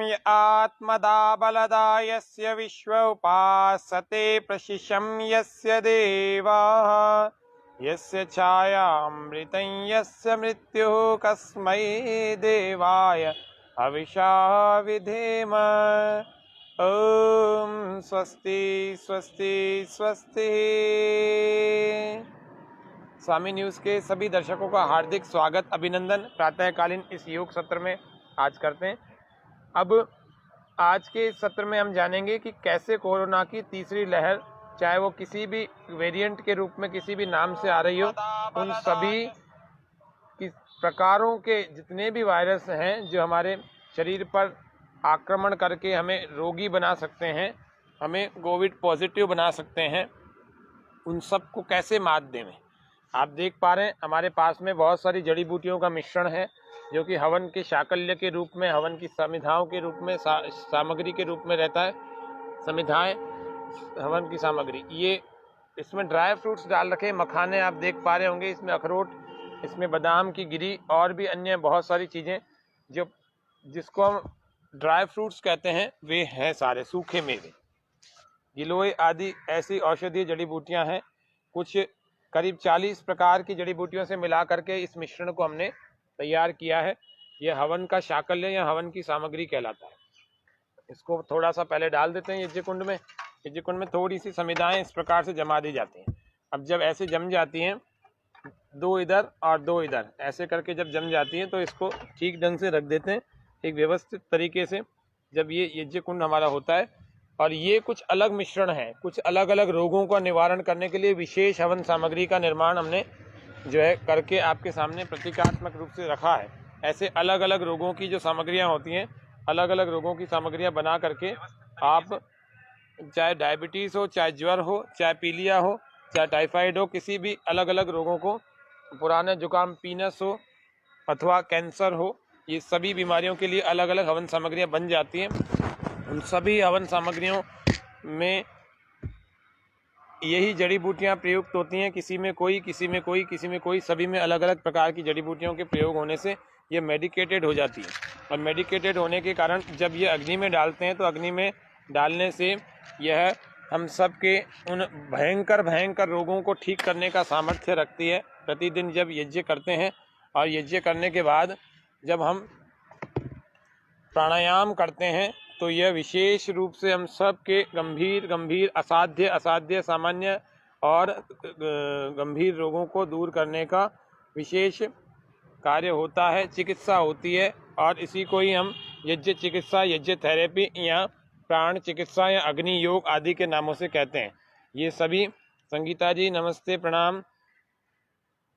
य आत्मदा बलदा यस्य विश्व उपासते प्रशिशं यस्य देवाः यस्य छायामृतं यस्य मृत्युः कस्मै देवाय हविषा विधेम। ओम स्वस्ति स्वस्ति स्वस्ति। स्वामी न्यूज़ के सभी दर्शकों का हार्दिक स्वागत अभिनंदन प्रातःकालीन इस योग सत्र में आज करते हैं। अब आज के इस सत्र में हम जानेंगे कि कैसे कोरोना की तीसरी लहर, चाहे वो किसी भी वेरिएंट के रूप में किसी भी नाम से आ रही हो, उन सभी की प्रकारों के जितने भी वायरस हैं जो हमारे शरीर पर आक्रमण करके हमें रोगी बना सकते हैं, हमें कोविड पॉजिटिव बना सकते हैं, उन सब को कैसे मात दें। आप देख पा रहे हैं हमारे पास में बहुत सारी जड़ी बूटियों का मिश्रण है जो कि हवन के शाकल्य के रूप में, हवन की समिधाओं के रूप में, सामग्री के रूप में रहता है। समिधाएं हवन की सामग्री, ये इसमें ड्राई फ्रूट्स डाल रखे, मखाने आप देख पा रहे होंगे, इसमें अखरोट, इसमें बादाम की गिरी और भी अन्य बहुत सारी चीज़ें जो जिसको हम ड्राई फ्रूट्स कहते हैं, वे हैं सारे सूखे मेवे। गिलोय आदि ऐसी औषधीय जड़ी बूटियां हैं। कुछ करीब 40 प्रकार की जड़ी बूटियों से मिला करके इस मिश्रण को हमने तैयार किया है। यह हवन का शाकल्य या हवन की सामग्री कहलाता है। इसको थोड़ा सा पहले डाल देते हैं यज्ञ कुंड में। यज्ञ कुंड में थोड़ी सी समिधाएं इस प्रकार से जमा दी जाती हैं। अब जब ऐसे जम जाती हैं, 2 इधर और 2 इधर, ऐसे करके जब जम जाती हैं तो इसको ठीक ढंग से रख देते हैं एक व्यवस्थित तरीके से। जब ये यज्ञ कुंड हमारा होता है, और ये कुछ अलग मिश्रण है, कुछ अलग अलग रोगों का निवारण करने के लिए विशेष हवन सामग्री का निर्माण हमने जो है करके आपके सामने प्रतीकात्मक रूप से रखा है। ऐसे अलग अलग रोगों की जो सामग्रियां होती हैं, अलग अलग रोगों की सामग्रियां बना करके आप, चाहे डायबिटीज़ हो, चाहे ज्वर हो, चाहे पीलिया हो, चाहे टाइफाइड हो, किसी भी अलग अलग रोगों को, पुराने जुकाम पीनस हो अथवा कैंसर हो, ये सभी बीमारियों के लिए अलग अलग हवन सामग्रियां बन जाती हैं। उन सभी हवन सामग्रियों में यही जड़ी बूटियां प्रयुक्त होती हैं। किसी में कोई, किसी में कोई, किसी में कोई, सभी में अलग अलग प्रकार की जड़ी बूटियों के प्रयोग होने से ये मेडिकेटेड हो जाती है। और मेडिकेटेड होने के कारण जब ये अग्नि में डालते हैं तो अग्नि में डालने से यह हम सब के उन भयंकर भयंकर रोगों को ठीक करने का सामर्थ्य रखती है। प्रतिदिन जब यज्ञ करते हैं और यज्ञ करने के बाद जब हम प्राणायाम करते हैं तो यह विशेष रूप से हम सब के गंभीर गंभीर असाध्य असाध्य सामान्य और गंभीर रोगों को दूर करने का विशेष कार्य होता है, चिकित्सा होती है। और इसी को ही हम यज्ञ चिकित्सा, यज्ञ थेरेपी या प्राण चिकित्सा या अग्नि योग आदि के नामों से कहते हैं। ये सभी, संगीता जी नमस्ते प्रणाम,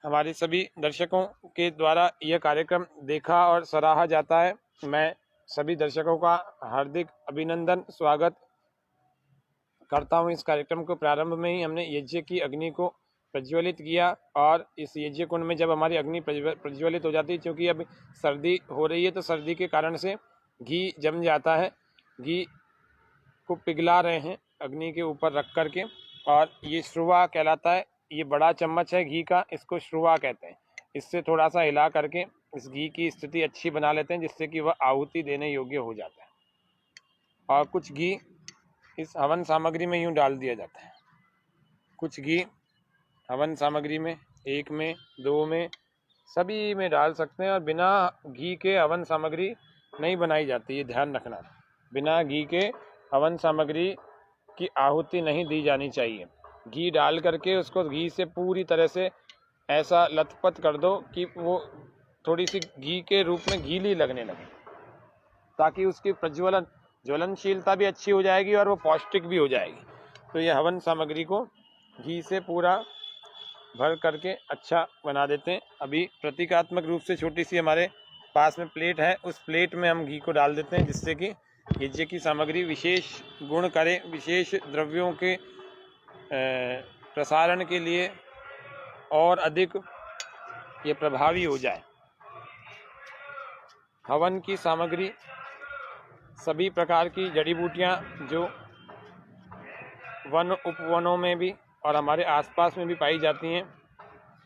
हमारे सभी दर्शकों के द्वारा यह कार्यक्रम देखा और सराहा जाता है। मैं सभी दर्शकों का हार्दिक अभिनंदन स्वागत करता हूं। इस कार्यक्रम को प्रारंभ में ही हमने यज्ञ की अग्नि को प्रज्वलित किया, और इस यज्ञ कुंड में जब हमारी अग्नि प्रज्वलित हो जाती है, क्योंकि अब सर्दी हो रही है तो सर्दी के कारण से घी जम जाता है, घी को पिघला रहे हैं अग्नि के ऊपर रख करके, और ये श्रुवा कहलाता है। ये बड़ा चम्मच है घी का, इसको श्रुवा कहते हैं। इससे थोड़ा सा हिला करके इस घी की स्थिति अच्छी बना लेते हैं, जिससे कि वह आहुति देने योग्य हो जाता है। और कुछ घी इस हवन सामग्री में यूं डाल दिया जाता है। कुछ घी हवन सामग्री में, 1 में, 2 में, सभी में डाल सकते हैं। और बिना घी के हवन सामग्री नहीं बनाई जाती, ये ध्यान रखना। बिना घी के हवन सामग्री की आहुति नहीं दी जानी चाहिए। घी डाल करके उसको घी से पूरी तरह से ऐसा लथपथ कर दो कि वो थोड़ी सी घी के रूप में गीली लगने लगे, ताकि उसकी ज्वलनशीलता भी अच्छी हो जाएगी और वो पौष्टिक भी हो जाएगी। तो ये हवन सामग्री को घी से पूरा भर करके अच्छा बना देते हैं। अभी प्रतीकात्मक रूप से छोटी सी हमारे पास में प्लेट है, उस प्लेट में हम घी को डाल देते हैं, जिससे कि यज्ञ की सामग्री विशेष गुण करे, विशेष द्रव्यों के प्रसारण के लिए और अधिक ये प्रभावी हो जाए। हवन की सामग्री सभी प्रकार की जड़ी बूटियाँ जो वन उपवनों में भी और हमारे आसपास में भी पाई जाती हैं,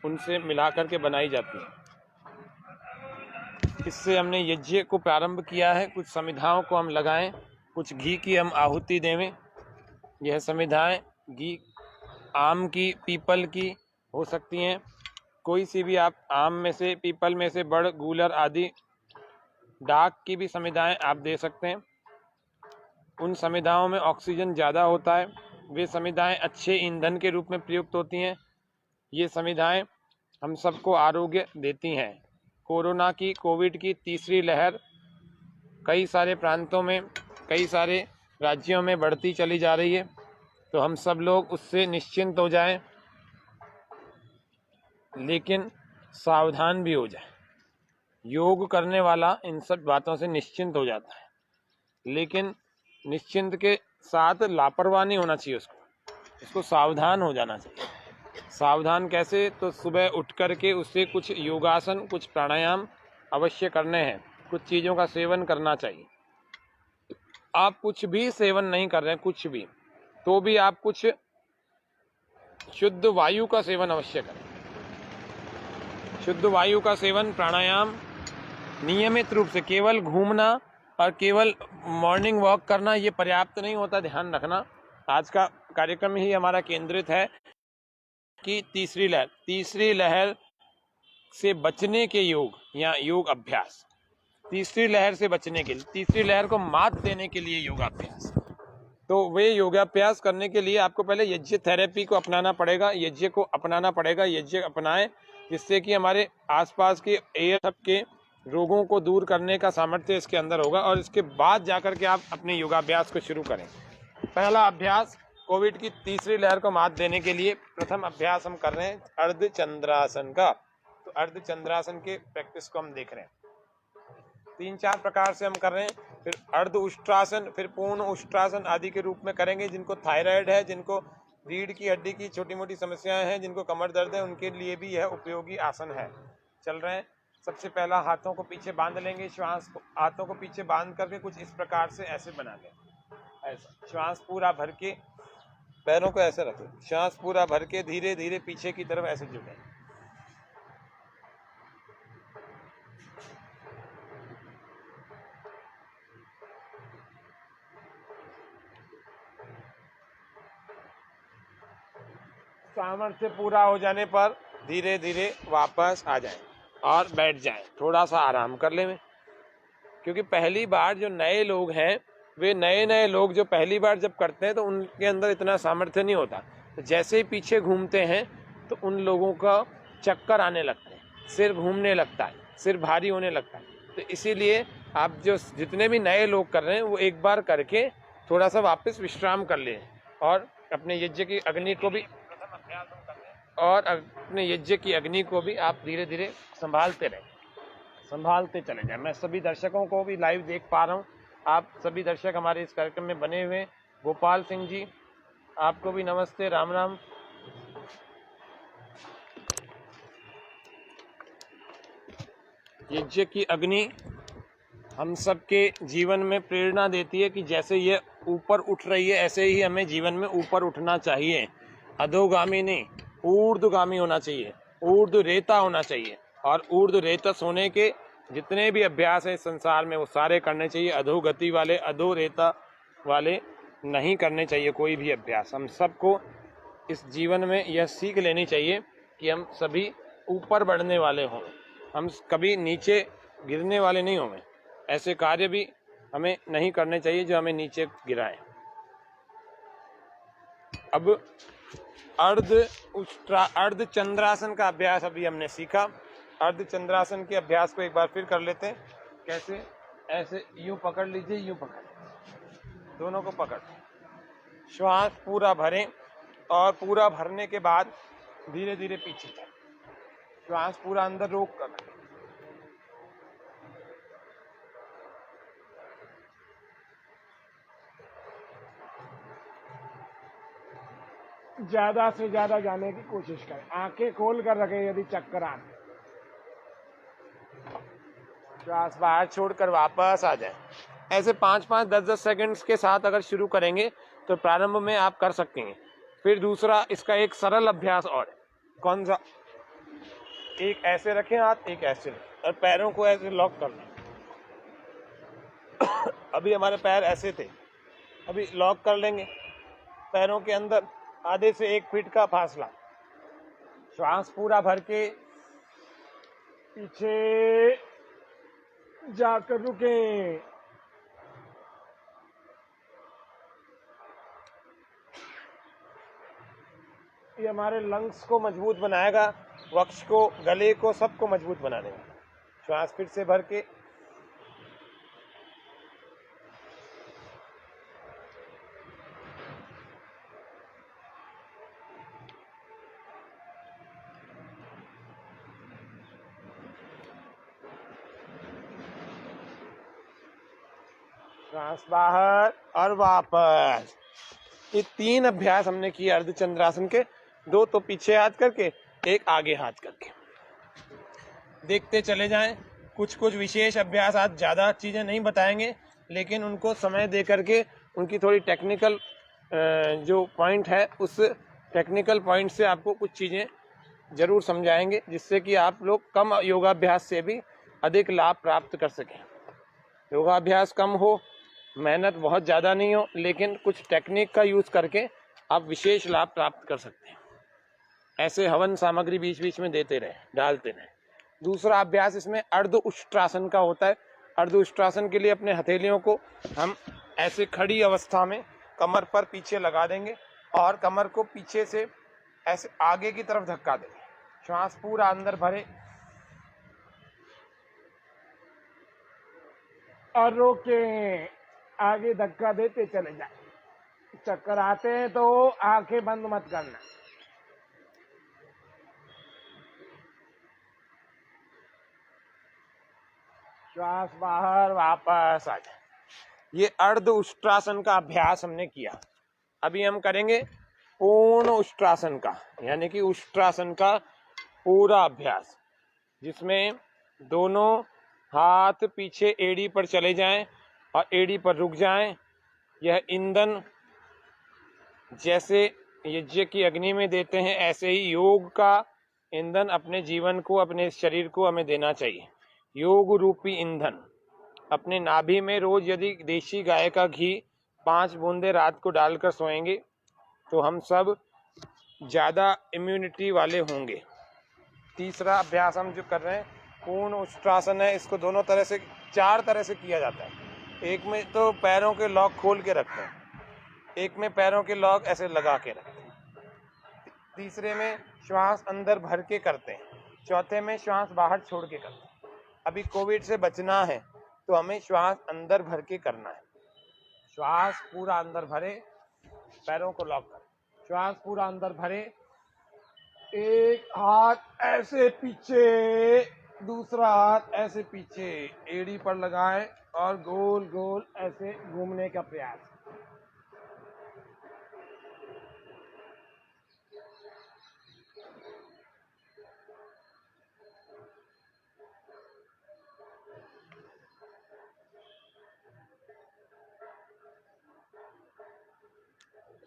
उनसे मिला करके बनाई जाती हैं। इससे हमने यज्ञ को प्रारंभ किया है। कुछ समिधाओं को हम लगाएं, कुछ घी की हम आहुति देवें। यह समिधाएं घी आम की, पीपल की हो सकती हैं, कोई सी भी आप आम में से, पीपल में से, बड़, गूलर आदि डाक की भी समिधाएं आप दे सकते हैं। उन समिधाओं में ऑक्सीजन ज़्यादा होता है, वे समिधाएं अच्छे ईंधन के रूप में प्रयुक्त होती हैं। ये समिधाएं हम सबको आरोग्य देती हैं। कोविड की तीसरी लहर कई सारे प्रांतों में, कई सारे राज्यों में बढ़ती चली जा रही है, तो हम सब लोग उससे निश्चिंत हो जाएं, लेकिन सावधान भी हो जाएं। योग करने वाला इन सब बातों से निश्चिंत हो जाता है, लेकिन निश्चिंत के साथ लापरवाह नहीं होना चाहिए। उसको सावधान हो जाना चाहिए। सावधान कैसे? तो सुबह उठ कर के उससे कुछ योगासन, कुछ प्राणायाम अवश्य करने हैं, कुछ चीज़ों का सेवन करना चाहिए। आप कुछ भी सेवन नहीं कर रहे हैं, कुछ भी, तो भी आप कुछ शुद्ध वायु का सेवन अवश्य करें। शुद्ध वायु का सेवन, प्राणायाम नियमित रूप से, केवल घूमना और केवल मॉर्निंग वॉक करना ये पर्याप्त नहीं होता, ध्यान रखना। आज का कार्यक्रम ही हमारा केंद्रित है कि तीसरी लहर से बचने के योग या योग अभ्यास, तीसरी लहर से बचने के लिए, तीसरी लहर को मात देने के लिए योगाभ्यास। तो वे योगाभ्यास करने के लिए आपको पहले यज्ञ थेरेपी को अपनाना पड़ेगा, यज्ञ को अपनाना पड़ेगा। यज्ञ अपनाएं जिससे कि हमारे आसपास के एयर के रोगों को दूर करने का सामर्थ्य इसके अंदर होगा, और इसके बाद जाकर के आप अपने योगाभ्यास को शुरू करें। पहला अभ्यास कोविड की तीसरी लहर को मात देने के लिए प्रथम अभ्यास हम कर रहे हैं अर्धचंद्रासन का। तो अर्धचंद्रासन के प्रैक्टिस को हम देख रहे हैं, 3-4 प्रकार से हम कर रहे हैं। फिर अर्ध उष्ट्रासन, फिर पूर्ण उष्ट्रासन आदि के रूप में करेंगे। जिनको थायराइड है, जिनको रीढ़ की हड्डी की छोटी मोटी समस्याएं हैं, जिनको कमर दर्द है, उनके लिए भी यह उपयोगी आसन है। चल रहे हैं। सबसे पहला हाथों को पीछे बांध लेंगे, श्वास को, हाथों को पीछे बांध करके कुछ इस प्रकार से ऐसे बना लें, ऐसा श्वास पूरा भर के, पैरों को ऐसे रखें, श्वास पूरा भर के धीरे धीरे पीछे की तरफ ऐसे झुकें। सामर्थ्य पूरा हो जाने पर धीरे धीरे वापस आ जाएं और बैठ जाएं, थोड़ा सा आराम कर लें। क्योंकि पहली बार जो नए लोग हैं, वे नए लोग जो पहली बार जब करते हैं तो उनके अंदर इतना सामर्थ्य नहीं होता। तो जैसे ही पीछे घूमते हैं तो उन लोगों का चक्कर आने लगते हैं, सिर घूमने लगता है, सिर भारी होने लगता है। तो इसीलिए आप जो जितने भी नए लोग कर रहे हैं वो एक बार करके थोड़ा सा वापस विश्राम कर लें, और अपने यज्ञ की अग्नि को भी आप धीरे धीरे संभालते रहें, संभालते चले जाएं। मैं सभी दर्शकों को भी लाइव देख पा रहा हूँ, आप सभी दर्शक हमारे इस कार्यक्रम में बने हुए हैं। गोपाल सिंह जी, आपको भी नमस्ते, राम राम। यज्ञ की अग्नि हम सबके जीवन में प्रेरणा देती है कि जैसे ये ऊपर उठ रही है, ऐसे ही हमें जीवन में ऊपर उठना चाहिए। अधोगामी नहीं, ऊर्ध्वगामी होना चाहिए, ऊर्ध्व रेता होना चाहिए। और ऊर्ध्व रेतस होने के जितने भी अभ्यास हैं संसार में वो सारे करने चाहिए। अधोगति वाले, अधो रेता वाले नहीं करने चाहिए कोई भी अभ्यास। हम सबको इस जीवन में यह सीख लेनी चाहिए कि हम सभी ऊपर बढ़ने वाले हों, हम कभी नीचे गिरने वाले नहीं होंगे। ऐसे कार्य भी हमें नहीं करने चाहिए जो हमें नीचे गिराएं। अब अर्धचंद्रासन का अभ्यास अभी हमने सीखा। अर्धचंद्रासन के अभ्यास को एक बार फिर कर लेते हैं। कैसे? ऐसे यूं पकड़ लीजिए, यूं पकड़, दोनों को पकड़, श्वास पूरा भरें और पूरा भरने के बाद धीरे धीरे पीछे जाएं, श्वास पूरा अंदर रोक कर रखें। ज्यादा से ज्यादा जाने की कोशिश करें, आंखें खोल कर रखें यदि चक्कर आए। श्वास बाहर छोड़कर वापस आ जाए। ऐसे 5-5, 10-10 सेकंड्स के साथ अगर शुरू करेंगे तो प्रारंभ में आप कर सकेंगे। फिर दूसरा इसका एक सरल अभ्यास और है। कौन सा? एक ऐसे रखें हाथ, एक ऐसे रखें, और पैरों को ऐसे लॉक करना। अभी हमारे पैर ऐसे थे, अभी लॉक कर लेंगे। पैरों के अंदर आधे से 1 फीट का फासला। श्वास पूरा भर के पीछे जाकर रुकें। ये हमारे लंग्स को मजबूत बनाएगा, वक्ष को, गले को, सबको मजबूत बना देगा। श्वास फिर से भर के श्वास बाहर और वापस। ये 3 अभ्यास हमने किए अर्धचंद्रासन के, 2 तो पीछे हाथ करके, 1 आगे हाथ करके। देखते चले जाएं। कुछ विशेष अभ्यास, आज ज़्यादा चीज़ें नहीं बताएंगे, लेकिन उनको समय दे करके उनकी थोड़ी टेक्निकल जो पॉइंट है, उस टेक्निकल पॉइंट से आपको कुछ चीज़ें ज़रूर समझाएंगे, जिससे कि आप लोग कम योगाभ्यास से भी अधिक लाभ प्राप्त कर सकें। योगाभ्यास कम हो, मेहनत बहुत ज़्यादा नहीं हो, लेकिन कुछ टेक्निक का यूज़ करके आप विशेष लाभ प्राप्त कर सकते हैं। ऐसे हवन सामग्री बीच बीच में देते रहे, डालते रहे। दूसरा अभ्यास इसमें अर्ध उष्ट्रासन का होता है। अर्ध उष्ट्रासन के लिए अपने हथेलियों को हम ऐसे खड़ी अवस्था में कमर पर पीछे लगा देंगे और कमर को पीछे से ऐसे आगे की तरफ धक्का देंगे। श्वास पूरा अंदर भरे और रोकें, आगे धक्का देते चले जाए। चक्कर आते हैं तो आंखें बंद मत करना। श्वास बाहर, वापस आ जाए। ये अर्ध उष्ट्रासन का अभ्यास हमने किया। अभी हम करेंगे पूर्ण उष्ट्रासन का, यानी कि उष्ट्रासन का पूरा अभ्यास, जिसमें दोनों हाथ पीछे एड़ी पर चले जाएं और एड़ी पर रुक जाएं। यह ईंधन जैसे यज्ञ की अग्नि में देते हैं, ऐसे ही योग का ईंधन अपने जीवन को, अपने शरीर को हमें देना चाहिए। योग रूपी ईंधन अपने नाभि में रोज यदि देशी गाय का घी 5 बूंदे रात को डालकर सोएंगे तो हम सब ज़्यादा इम्यूनिटी वाले होंगे। तीसरा अभ्यास हम जो कर रहे हैं पूर्ण उष्ट्रासन है। इसको दोनों तरह से, 4 तरह से किया जाता है। एक में तो पैरों के लॉक खोल के रखते हैं, एक में पैरों के लॉक ऐसे लगा के रखते हैं, तीसरे में श्वास अंदर भर के करते हैं, चौथे में श्वास बाहर छोड़ के करते हैं। अभी कोविड से बचना है तो हमें श्वास अंदर भर के करना है। श्वास पूरा अंदर भरे, पैरों को लॉक करें। श्वास पूरा अंदर भरे, एक हाथ ऐसे पीछे, दूसरा हाथ ऐसे पीछे एड़ी पर लगाएं और गोल गोल ऐसे घूमने का प्रयास।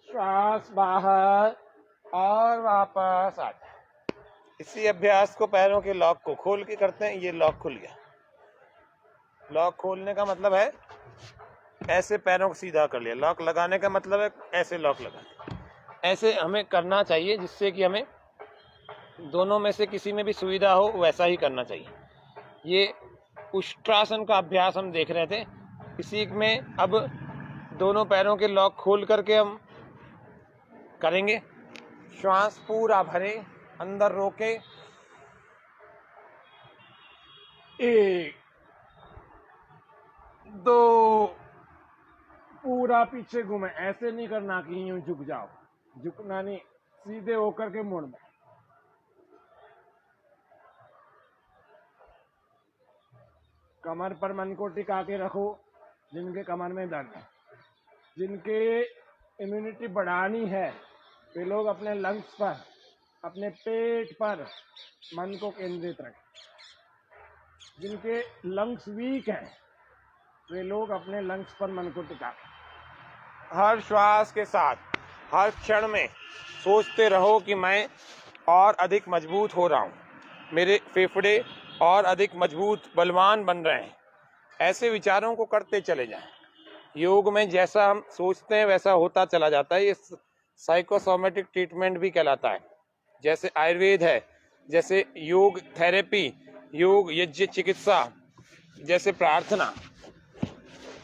श्वास बाहर और वापस आ जाए। इसी अभ्यास को पैरों के लॉक को खोल के करते हैं। ये लॉक खुल गया। लॉक खोलने का मतलब है ऐसे पैरों को सीधा कर लिया। लॉक लगाने का मतलब है ऐसे लॉक लगा। ऐसे हमें करना चाहिए, जिससे कि हमें दोनों में से किसी में भी सुविधा हो, वैसा ही करना चाहिए। ये उष्ट्रासन का अभ्यास हम देख रहे थे। इसी में अब दोनों पैरों के लॉक खोल करके हम करेंगे। श्वास पूरा भरे, अंदर रोके, 1 2, पूरा पीछे घूमे। ऐसे नहीं करना कि यूं झुक जाओ, झुकना नहीं, सीधे होकर के मुड़ना। कमर पर मन को टिका के रखो। जिनके कमर में दर्द है, जिनके इम्यूनिटी बढ़ानी है, वे लोग अपने लंग्स पर, अपने पेट पर मन को केंद्रित रखें। जिनके लंग्स वीक हैं, वे लोग अपने लंग्स पर मन को टिका। हर श्वास के साथ, हर क्षण में सोचते रहो कि मैं और अधिक मजबूत हो रहा हूँ, मेरे फेफड़े और अधिक मजबूत बलवान बन रहे हैं, ऐसे विचारों को करते चले जाएं। योग में जैसा हम सोचते हैं वैसा होता चला जाता है। ये साइकोसोमेटिक ट्रीटमेंट भी कहलाता है। जैसे आयुर्वेद है, जैसे योग थेरेपी, योग यज्ञ चिकित्सा, जैसे प्रार्थना।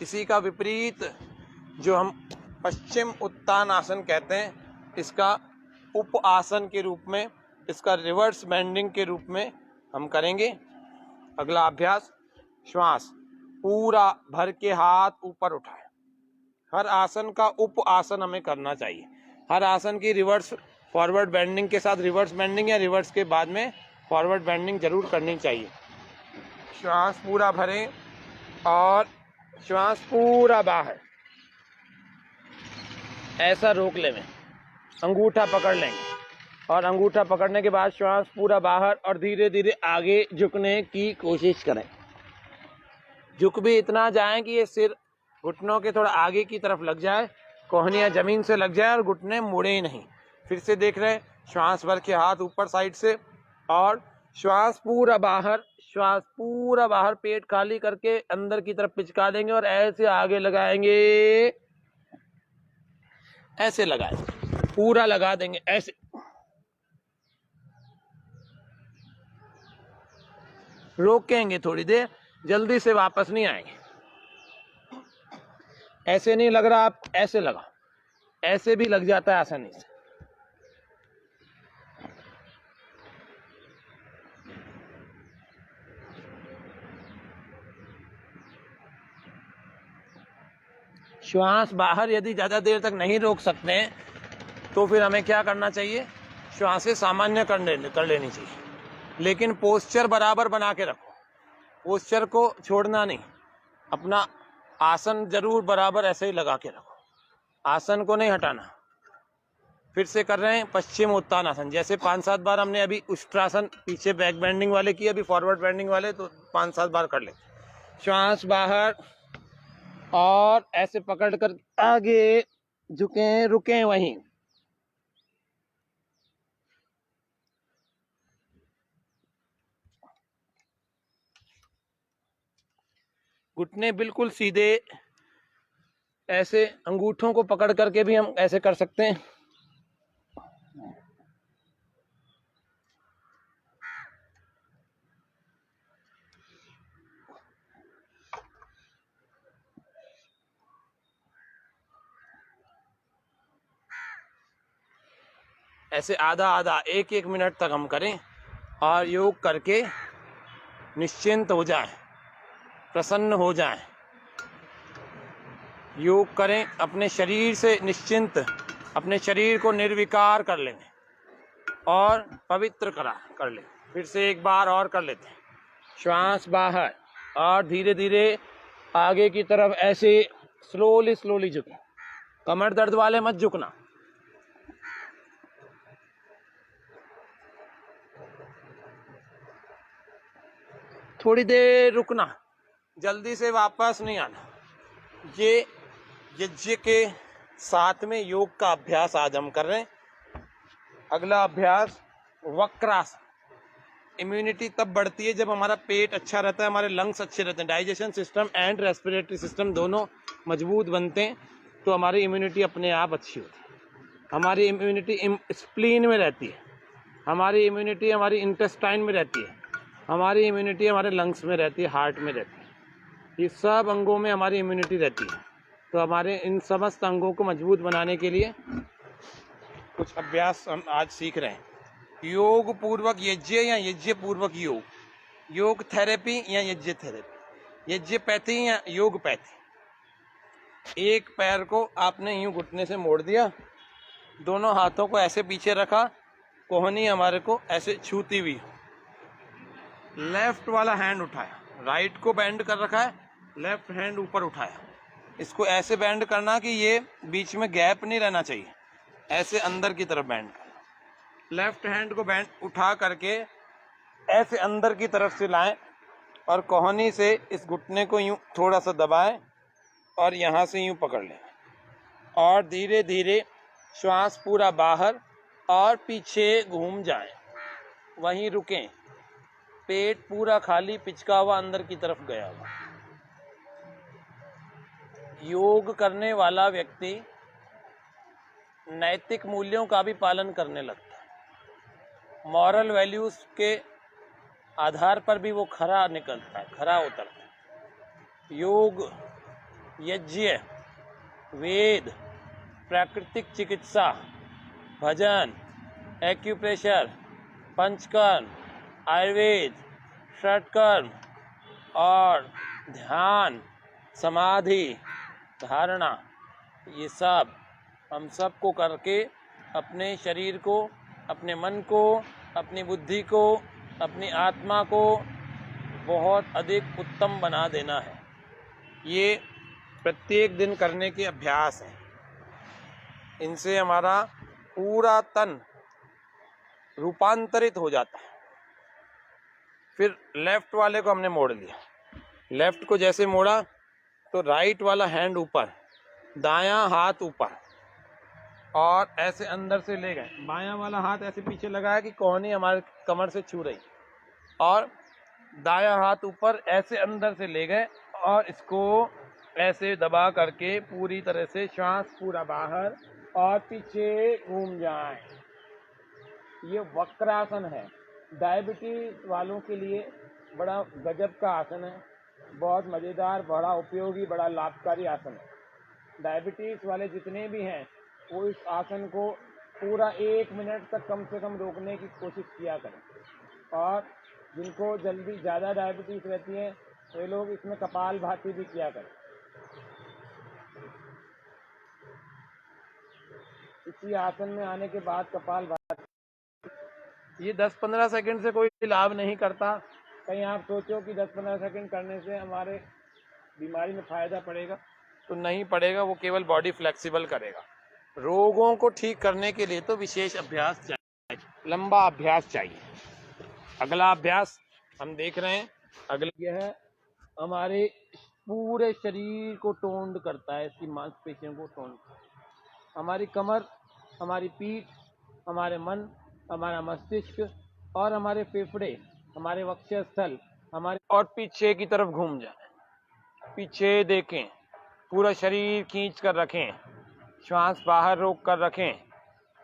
इसी का विपरीत जो हम पश्चिम उत्तान आसन कहते हैं, इसका उप आसन के रूप में, इसका रिवर्स बेंडिंग के रूप में हम करेंगे। अगला अभ्यास, श्वास पूरा भर के हाथ ऊपर उठाएं। हर आसन का उप आसन हमें करना चाहिए। हर आसन की रिवर्स फॉरवर्ड बेंडिंग के साथ रिवर्स बेंडिंग या रिवर्स के बाद में फॉरवर्ड बेंडिंग जरूर करनी चाहिए। श्वास पूरा भरें और श्वास पूरा बाहर, ऐसा रोक लेंगे। अंगूठा पकड़ लेंगे और अंगूठा पकड़ने के बाद श्वास पूरा बाहर और धीरे धीरे आगे झुकने की कोशिश करें। झुक भी इतना जाएं कि ये सिर घुटनों के थोड़ा आगे की तरफ लग जाए, कोहनियाँ जमीन से लग जाए और घुटने मुड़े नहीं। फिर से देख रहे हैं, श्वास भर के हाथ ऊपर साइड से और श्वास पूरा बाहर, श्वास पूरा बाहर, पेट खाली करके अंदर की तरफ पिचका देंगे और ऐसे आगे लगाएंगे, ऐसे लगाएं, पूरा लगा देंगे ऐसे। रोकेंगे थोड़ी देर, जल्दी से वापस नहीं आएंगे। ऐसे नहीं लग रहा, आप ऐसे लगाओ, ऐसे भी लग जाता है आसानी से। श्वास बाहर यदि ज़्यादा देर तक नहीं रोक सकते हैं तो फिर हमें क्या करना चाहिए, श्वासें सामान्य कर लेनी चाहिए, लेकिन पोस्चर बराबर बना के रखो। पोस्चर को छोड़ना नहीं, अपना आसन जरूर बराबर ऐसे ही लगा के रखो, आसन को नहीं हटाना। फिर से कर रहे हैं पश्चिम उत्तान आसन। जैसे 5-7 बार हमने अभी उष्ट्रासन पीछे बैक बेंडिंग वाले किए, अभी फॉरवर्ड बेंडिंग वाले, तो 5-7 बार कर ले। श्वास बाहर और ऐसे पकड़कर आगे झुकें, रुकें वहीं। घुटने बिल्कुल सीधे, ऐसे अंगूठों को पकड़ करके भी हम ऐसे कर सकते हैं। ऐसे आधा आधा 1-1 मिनट तक हम करें और योग करके निश्चिंत हो जाएं, प्रसन्न हो जाएं। योग करें, अपने शरीर से निश्चिंत, अपने शरीर को निर्विकार कर लें और पवित्र कर लें। फिर से एक बार और कर लेते हैं। श्वास बाहर और धीरे धीरे आगे की तरफ ऐसे स्लोली झुकें। कमर दर्द वाले मत झुकना। थोड़ी देर रुकना, जल्दी से वापस नहीं आना। ये यज्ञ के साथ में योग का अभ्यास आज हम कर रहे हैं। अगला अभ्यास वक्रासन। इम्यूनिटी तब बढ़ती है जब हमारा पेट अच्छा रहता है, हमारे लंग्स अच्छे रहते हैं, digestion system and respiratory system दोनों मजबूत बनते हैं, तो हमारी इम्यूनिटी अपने आप अच्छी होती है। हमारी इम्यूनिटी स्प्लीन में रहती है, हमारी इम्यूनिटी हमारी इंटेस्टाइन में रहती है, हमारी इम्यूनिटी हमारे लंग्स में रहती है, हार्ट में रहती है। ये सब अंगों में हमारी इम्यूनिटी रहती है। तो हमारे इन समस्त अंगों को मजबूत बनाने के लिए कुछ अभ्यास हम आज सीख रहे हैं। योग पूर्वक यज्ञ या यज्ञ पूर्वक योग, योग थेरेपी या यज्ञ थेरेपी, यज्ञपैथी या योगपैथी। एक पैर को आपने यूं घुटने से मोड़ दिया, दोनों हाथों को ऐसे पीछे रखा, कोहनी हमारे को ऐसे छूती हुई, लेफ्ट वाला हैंड उठाया, राइट को बेंड कर रखा है, लेफ्ट हैंड ऊपर उठाया। इसको ऐसे बेंड करना कि ये बीच में गैप नहीं रहना चाहिए, ऐसे अंदर की तरफ बेंड करना। लेफ्ट हैंड को बेंड उठा करके ऐसे अंदर की तरफ से लाएं और कोहनी से इस घुटने को यूं थोड़ा सा दबाएं और यहाँ से यूं पकड़ लें और धीरे धीरे श्वास पूरा बाहर और पीछे घूम जाएं, वहीं रुकें। पेट पूरा खाली, पिचका हुआ, अंदर की तरफ गया हुआ। योग करने वाला व्यक्ति नैतिक मूल्यों का भी पालन करने लगता है। मॉरल वैल्यूज के आधार पर भी वो खरा निकलता है, खरा उतरता है। योग, यज्ञ, वेद, प्राकृतिक चिकित्सा, भजन, एक्यूप्रेशर, पंचकर्म, आयुर्वेद, षटकर्म और ध्यान, समाधि, धारणा, ये सब हम सब को करके अपने शरीर को, अपने मन को, अपनी बुद्धि को, अपनी आत्मा को बहुत अधिक उत्तम बना देना है। ये प्रत्येक दिन करने के अभ्यास हैं। इनसे हमारा पूरा तन रूपांतरित हो जाता है। फिर लेफ्ट वाले को हमने मोड़ लिया। लेफ्ट को जैसे मोड़ा तो राइट वाला हैंड ऊपर, दायां हाथ ऊपर और ऐसे अंदर से ले गए। बायां वाला हाथ ऐसे पीछे लगाया कि कोहनी हमारे कमर से छू रही, और दायां हाथ ऊपर ऐसे अंदर से ले गए और इसको ऐसे दबा करके पूरी तरह से श्वास पूरा बाहर और पीछे घूम जाए। ये वक्रासन है। डायबिटीज वालों के लिए बड़ा गजब का आसन है, बहुत मज़ेदार, बड़ा उपयोगी, बड़ा लाभकारी आसन है। डायबिटीज वाले जितने भी हैं वो इस आसन को पूरा 1 मिनट तक कम से कम रोकने की कोशिश किया करें। और जिनको जल्दी ज़्यादा डायबिटीज रहती है वे लोग इसमें कपालभाति भी किया करें। इसी आसन में आने के बाद कपालभाति, ये 10-15 सेकंड से कोई लाभ नहीं करता। कहीं आप सोचो कि 10-15 सेकंड करने से हमारे बीमारी में फ़ायदा पड़ेगा, तो नहीं पड़ेगा। वो केवल बॉडी फ्लेक्सिबल करेगा। रोगों को ठीक करने के लिए तो विशेष अभ्यास चाहिए, लंबा अभ्यास चाहिए। अगला अभ्यास हम देख रहे हैं। अगला यह है, हमारे पूरे शरीर को टोन्ड करता है, इसकी मांसपेशियों को टोन्ड करता है। हमारी कमर, हमारी पीठ, हमारे मन, हमारा मस्तिष्क और हमारे फेफड़े, हमारे वक्षस्थल, हमारे और पीछे की तरफ घूम जाए। पीछे देखें, पूरा शरीर खींच कर रखें, श्वास बाहर रोक कर रखें।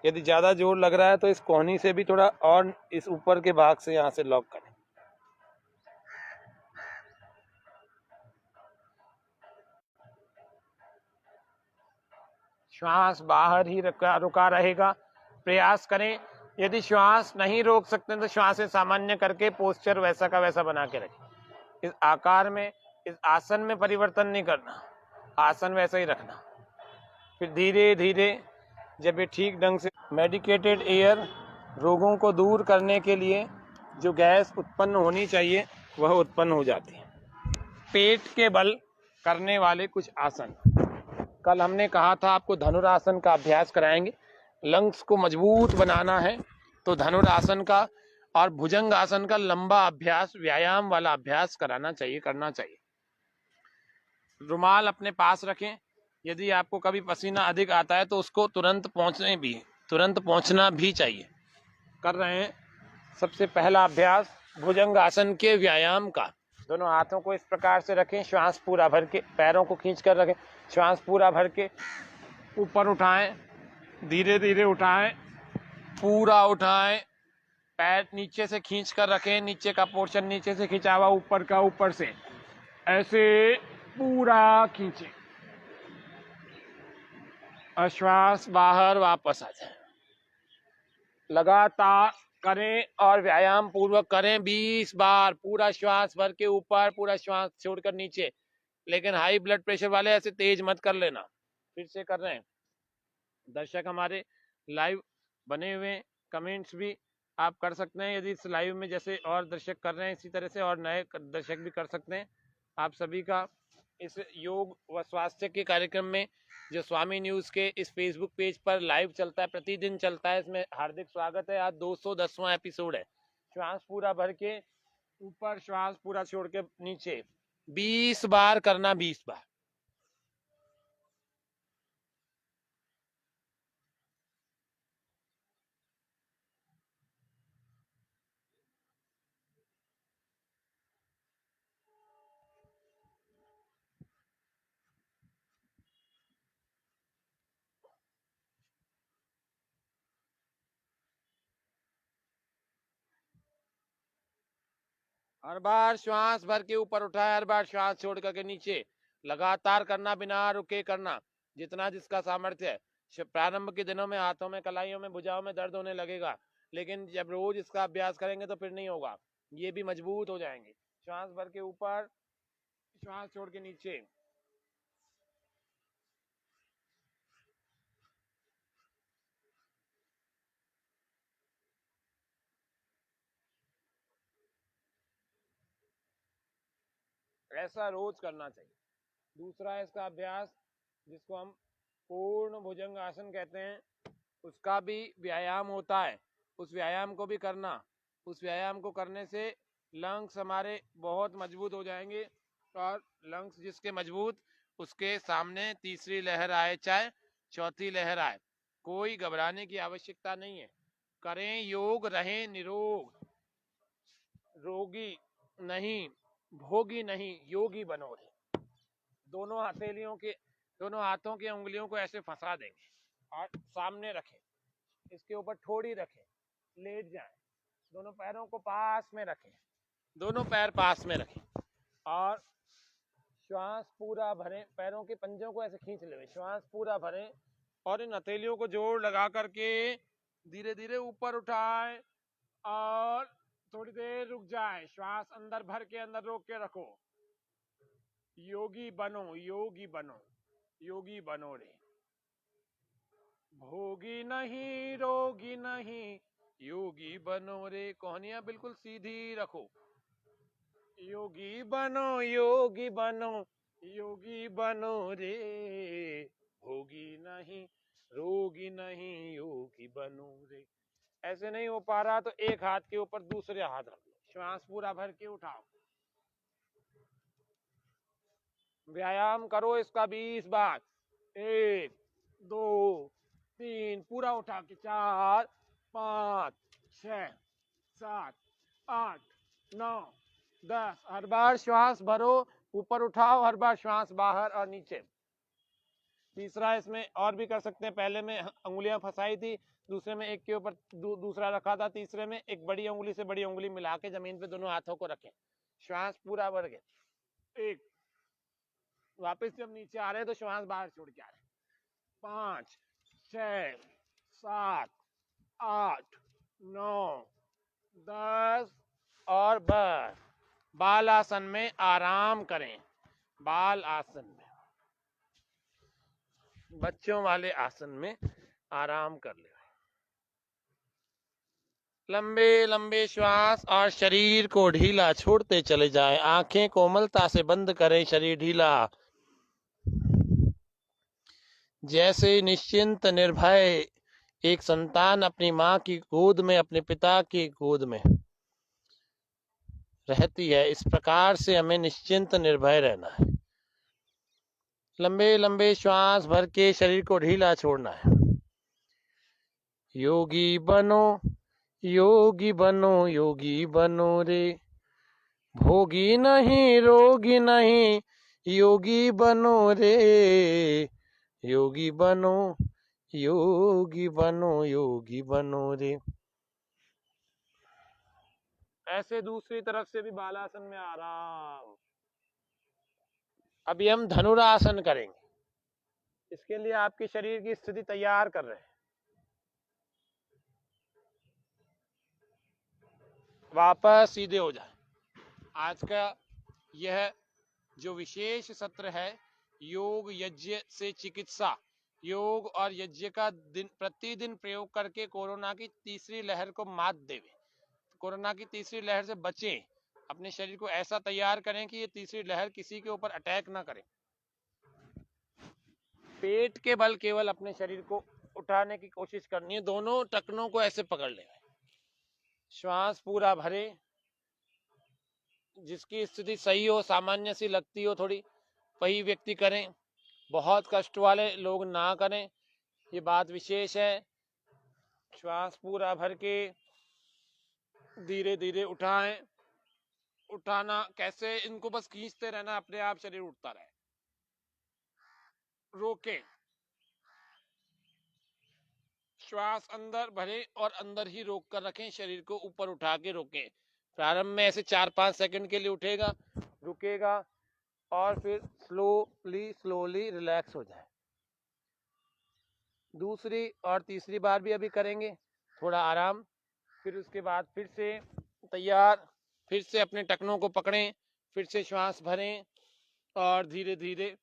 यदि ज़्यादा जोर लग रहा है तो इस कोहनी से भी थोड़ा और इस ऊपर के भाग से यहाँ से लॉक करें। श्वास बाहर ही रुका रहेगा। प्रयास करें। यदि श्वास नहीं रोक सकते तो श्वासें सामान्य करके पोस्चर वैसा का वैसा बना के रखें। इस आकार में, इस आसन में परिवर्तन नहीं करना, आसन वैसा ही रखना। फिर धीरे धीरे जब ये ठीक ढंग से, मेडिकेटेड एयर रोगों को दूर करने के लिए जो गैस उत्पन्न होनी चाहिए वह उत्पन्न हो जाती है। पेट के बल करने वाले कुछ आसन। कल हमने कहा था आपको धनुरासन का अभ्यास कराएंगे। लंग्स को मजबूत बनाना है तो धनुरासन का और भुजंग आसन का लंबा अभ्यास, व्यायाम वाला अभ्यास करना चाहिए। रुमाल अपने पास रखें। यदि आपको कभी पसीना अधिक आता है तो उसको तुरंत पहुंचना भी चाहिए। कर रहे हैं सबसे पहला अभ्यास भुजंग आसन के व्यायाम का। दोनों हाथों को इस प्रकार से रखें, श्वास पूरा भर के, पैरों को खींच कर रखें, श्वास पूरा भर के ऊपर उठाएं, धीरे धीरे उठाएं, पूरा उठाएं। पैर नीचे से खींच कर रखें, नीचे का पोर्शन नीचे से खींचा हुआ, ऊपर का ऊपर से ऐसे पूरा खींचें और श्वास बाहर वापस आ जाए। लगातार करें और व्यायाम पूर्वक करें 20 बार। पूरा श्वास भर के ऊपर, पूरा श्वास छोड़कर नीचे। लेकिन हाई ब्लड प्रेशर वाले ऐसे तेज मत कर लेना। फिर से कर रहे हैं। दर्शक हमारे लाइव बने हुए, कमेंट्स भी आप कर सकते हैं। यदि इस लाइव में जैसे और दर्शक कर रहे हैं इसी तरह से और नए दर्शक भी कर सकते हैं। आप सभी का इस योग व स्वास्थ्य के कार्यक्रम में जो स्वामी न्यूज़ के इस फेसबुक पेज पर लाइव चलता है, प्रतिदिन चलता है, इसमें हार्दिक स्वागत है। आज 210वां एपिसोड है। श्वास पूरा भर के ऊपर, श्वास पूरा छोड़ के नीचे 20 बार करना, 20 बार। हर बार श्वास भर के ऊपर उठाए, हर बार श्वास छोड़ करके नीचे, लगातार करना, बिना रुके करना, जितना जिसका सामर्थ्य है। प्रारंभ के दिनों में हाथों में, कलाइयों में, भुजाओं में दर्द होने लगेगा, लेकिन जब रोज इसका अभ्यास करेंगे तो फिर नहीं होगा, ये भी मजबूत हो जाएंगे। श्वास भर के ऊपर, श्वास छोड़ के नीचे। ऐसा रोज करना चाहिए। दूसरा है इसका अभ्यास, जिसको हम पूर्ण भुजंग आसन कहते हैं, उसका भी व्यायाम होता है, उस व्यायाम को भी करना। उस व्यायाम को करने से लंग्स हमारे बहुत मजबूत हो जाएंगे, और लंग्स जिसके मजबूत, उसके सामने तीसरी लहर आए चाहे चौथी लहर आए, कोई घबराने की आवश्यकता नहीं है। करें योग, रहें निरोग, रोगी नहीं, भोगी नहीं, योगी बनो रे। दोनों हथेलियों के, दोनों हाथों की उंगलियों को ऐसे फंसा देंगे और सामने रखें, इसके ऊपर ठोड़ी रखें, लेट जाएं, दोनों पैरों को पास में रखें, दोनों पैर पास में रखें, और श्वास पूरा भरें, पैरों के पंजों को ऐसे खींच लें, श्वास पूरा भरें, और इन हथेलियों को जोड़ लगा करके धीरे धीरे ऊपर उठाएं, और थोड़ी देर रुक जाए, श्वास अंदर भर के अंदर रोक के रखो। योगी बनो, योगी बनो, योगी बनो रे। भोगी नहीं, रोगी नहीं, योगी बनो रे। कोहनियां बिल्कुल सीधी रखो। योगी बनो, योगी बनो, योगी बनो रे। भोगी नहीं, रोगी नहीं, योगी बनो रे। ऐसे नहीं हो पा रहा तो एक हाथ के ऊपर दूसरे हाथ रख लो, श्वास पूरा भर के उठाओ। व्यायाम करो इसका 20 बार। 1 2 3, पूरा उठा के 4 5 6 7 8 9 10। हर बार श्वास भरो, ऊपर उठाओ, हर बार श्वास बाहर और नीचे। तीसरा इसमें और भी कर सकते हैं। पहले में अंगुलियां फंसाई थी, दूसरे में एक के ऊपर दूसरा रखा था, तीसरे में एक बड़ी उंगली से बड़ी उंगली मिला के जमीन पे दोनों हाथों को रखें, श्वास पूरा भर के। 1, वापस जब नीचे आ रहे हैं तो श्वास बाहर छोड़ के आ रहे हैं। 5 6 7 8 9 10 और बस। बाल आसन में आराम करें, बाल आसन में, बच्चों वाले आसन में आराम कर ले। लंबे लंबे श्वास और शरीर को ढीला छोड़ते चले जाएं। आंखें कोमलता से बंद करें, शरीर ढीला, जैसे निश्चिंत निर्भय एक संतान अपनी माँ की गोद में, अपने पिता की गोद में रहती है, इस प्रकार से हमें निश्चिंत निर्भय रहना है। लंबे लंबे श्वास भर के शरीर को ढीला छोड़ना है। योगी बनो, योगी बनो, योगी बनो रे। भोगी नहीं, रोगी नहीं, योगी बनो रे। योगी बनो, योगी बनो, योगी बनो रे। ऐसे दूसरी तरफ से भी बालासन में आराम। अभी हम धनुरासन करेंगे, इसके लिए आपके शरीर की स्थिति तैयार कर रहे हैं। वापस सीधे हो जाए। आज का यह जो विशेष सत्र है, योग यज्ञ से चिकित्सा, योग और यज्ञ का दिन प्रतिदिन प्रयोग करके कोरोना की तीसरी लहर को मात देवे, कोरोना की तीसरी लहर से बचें। अपने शरीर को ऐसा तैयार करें कि ये तीसरी लहर किसी के ऊपर अटैक ना करे। पेट के बल केवल अपने शरीर को उठाने की कोशिश करनी है, दोनों टखनों को ऐसे पकड़ ले, श्वास पूरा भरे। जिसकी स्थिति सही हो, सामान्य सी लगती हो थोड़ी, वही व्यक्ति करें, बहुत कष्ट वाले लोग ना करें, ये बात विशेष है। श्वास पूरा भर के धीरे धीरे उठाएं। उठाना कैसे, इनको बस खींचते रहना, अपने आप शरीर उठता रहे। रोकें, श्वास अंदर भरें और अंदर ही रोक कर रखें, शरीर को ऊपर उठा के रोकें। प्रारंभ में ऐसे 4-5 सेकंड के लिए उठेगा, रुकेगा और फिर स्लोली स्लोली रिलैक्स हो जाए। दूसरी और तीसरी बार भी अभी करेंगे, थोड़ा आराम, फिर उसके बाद फिर से तैयार, फिर से अपने टखनों को पकड़ें, फिर से श्वास भरें और धीरे धीरे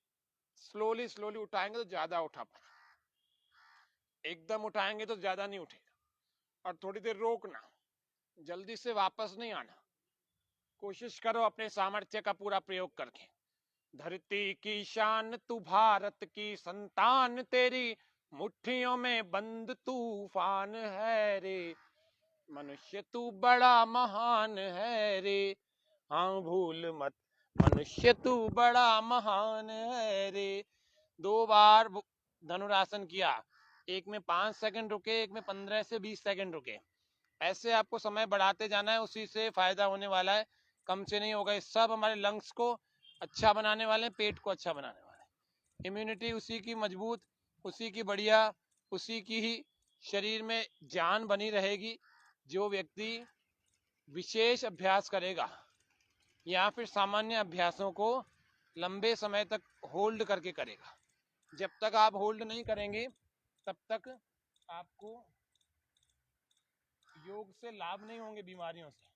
स्लोली स्लोली उठाएंगे तो ज्यादा उठा पाए, एकदम उठाएंगे तो ज्यादा नहीं उठेगा। और थोड़ी देर रोकना, जल्दी से वापस नहीं आना, कोशिश करो अपने सामर्थ्य का पूरा प्रयोग करके। धरती की शान तू, भारत की संतान तेरी, मुट्ठियों में बंद तूफान है रे, मनुष्य तू बड़ा महान है रे, हाँ भूल मत मनुष्य तू बड़ा महान है रे। 2 बार धनुरासन किया, एक में 5 सेकंड रुके, एक में 15 से 20 सेकंड रुके। ऐसे आपको समय बढ़ाते जाना है, उसी से फायदा होने वाला है, कम से नहीं होगा। ये सब हमारे लंग्स को अच्छा बनाने वाले हैं, पेट को अच्छा बनाने वाले हैं। इम्यूनिटी उसी की मजबूत, उसी की बढ़िया, उसी की ही शरीर में जान बनी रहेगी जो व्यक्ति विशेष अभ्यास करेगा या फिर सामान्य अभ्यासों को लंबे समय तक होल्ड करके करेगा। जब तक आप होल्ड नहीं करेंगे तब तक आपको योग से लाभ नहीं होंगे, बीमारियों से।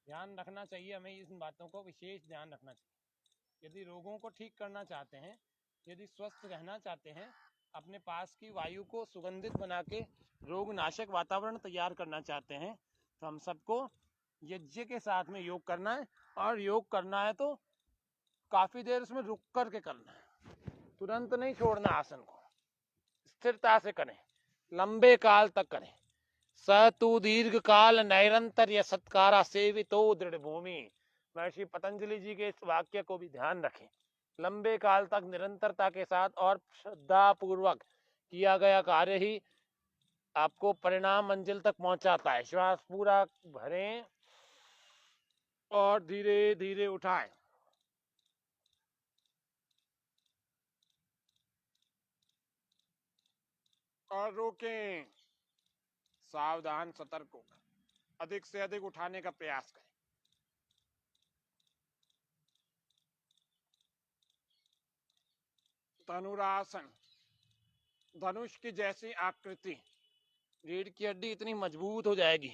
ध्यान रखना चाहिए हमें, इन बातों को विशेष ध्यान रखना चाहिए। यदि रोगों को ठीक करना चाहते हैं, यदि स्वस्थ रहना चाहते हैं, अपने पास की वायु को सुगंधित बना के रोग नाशक वातावरण तैयार करना चाहते हैं, तो हम सबको यज्ञ के साथ में योग करना है। और योग करना है तो काफी देर उसमें रुक करके करना है, तुरंत नहीं छोड़ना आसन को, स्थिरता से करें, लंबे काल तक करें। स तू दीर्घ काल नैरंतर सत्कारा सेवितो दृढ़ भूमि। महर्षि पतंजलि जी के इस वाक्य को भी ध्यान रखें। लंबे काल तक निरंतरता के साथ और श्रद्धा पूर्वक किया गया कार्य ही आपको परिणाम मंजिल तक पहुंचाता है। श्वास पूरा भरें और धीरे धीरे उठाएं और रोकें। सावधान सतर्क होकर अधिक से अधिक उठाने का प्रयास करें। धनुरासन, धनुष की जैसी आकृति, रीढ़ की हड्डी इतनी मजबूत हो जाएगी,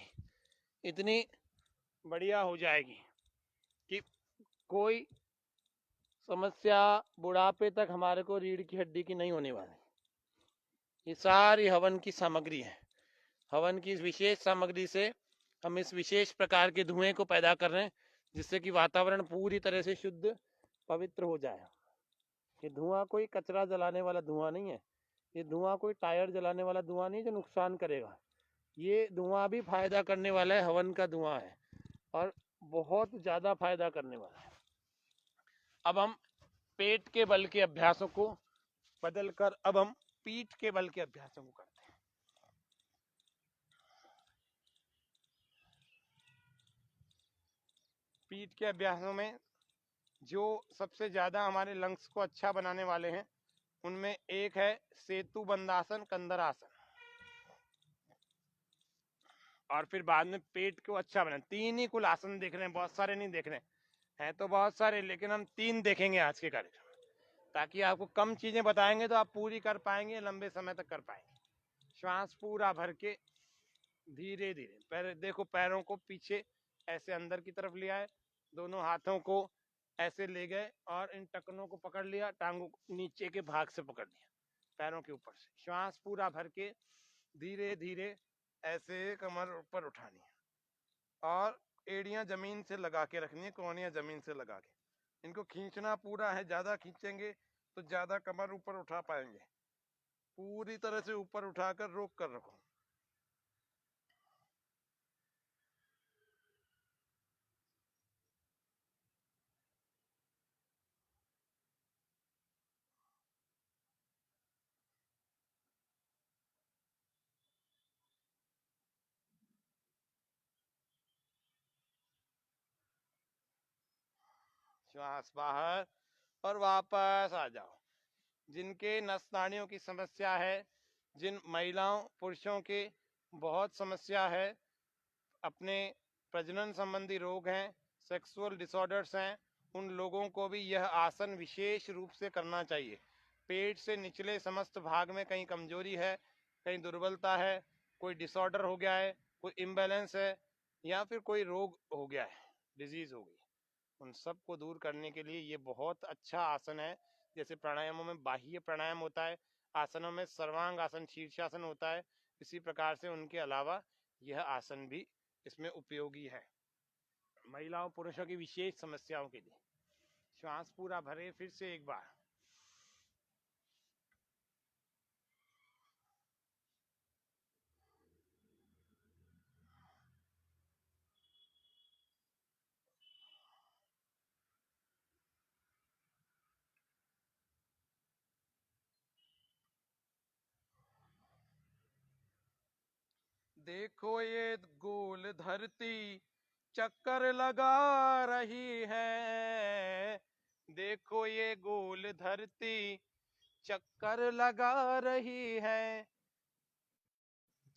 इतनी बढ़िया हो जाएगी कि कोई समस्या बुढ़ापे तक हमारे को रीढ़ की हड्डी की नहीं होने वाली। ये सारी हवन की सामग्री है। हवन की इस विशेष सामग्री से हम इस विशेष प्रकार के धुएं को पैदा कर रहे हैं, जिससे कि वातावरण पूरी तरह से शुद्ध पवित्र हो जाए। ये धुआं कोई कचरा जलाने वाला धुआं नहीं है, ये धुआं कोई टायर जलाने वाला धुआं नहीं जो नुकसान करेगा। ये धुआं भी फायदा करने वाला है, हवन का धुआं है और बहुत ज्यादा फायदा करने वाला है। अब हम पेट के बल के अभ्यासों को बदलकर अब हम पीठ के बल के अभ्यासों को करते हैं। पीठ के अभ्यासों में जो सबसे ज्यादा हमारे लंग्स को अच्छा बनाने वाले हैं, उनमें एक है सेतु बंदासन, कंदरासन, और फिर बाद में पेट को अच्छा बना। 3 ही कुल आसन देख रहे हैं, बहुत सारे नहीं देख रहे हैं तो बहुत सारे, लेकिन हम 3 देखेंगे आज के कार्यक्रम में, ताकि आपको कम चीजें बताएंगे तो आप पूरी कर पाएंगे, लंबे समय तक कर पाएंगे। श्वास पूरा भर के धीरे धीरे पैर देखो, पैरों को पीछे ऐसे अंदर की तरफ लिया है, दोनों हाथों को ऐसे ले गए और इन टखनों को पकड़ लिया, टांगों को नीचे के भाग से पकड़ लिया, पैरों के ऊपर से। श्वास पूरा भर के धीरे धीरे ऐसे कमर ऊपर उठानी है और एड़ियां जमीन से लगा के रखनी है, कोहनियां जमीन से लगा के। इनको खींचना पूरा है, ज्यादा खींचेंगे तो ज्यादा कमर ऊपर उठा पाएंगे। पूरी तरह से ऊपर उठाकर रोक कर रखो। श्वास बाहर और वापस आ जाओ। जिनके नस नाड़ियों की समस्या है, जिन महिलाओं पुरुषों के बहुत समस्या है अपने प्रजनन संबंधी रोग हैं, सेक्सुअल डिसऑर्डर्स हैं, उन लोगों को भी यह आसन विशेष रूप से करना चाहिए। पेट से निचले समस्त भाग में कहीं कमजोरी है, कहीं दुर्बलता है, कोई डिसऑर्डर हो गया है, कोई इम्बैलेंस है, या फिर कोई रोग हो गया है, डिजीज हो गई, उन सब को दूर करने के लिए ये बहुत अच्छा आसन है। जैसे प्राणायामों में बाह्य प्राणायाम होता है, आसनों में सर्वांग आसन, शीर्षासन होता है, इसी प्रकार से उनके अलावा यह आसन भी इसमें उपयोगी है महिलाओं पुरुषों की विशेष समस्याओं के लिए। श्वास पूरा भरे फिर से एक बार। देखो ये गोल धरती चक्कर लगा रही है, देखो ये गोल धरती चक्कर लगा रही है,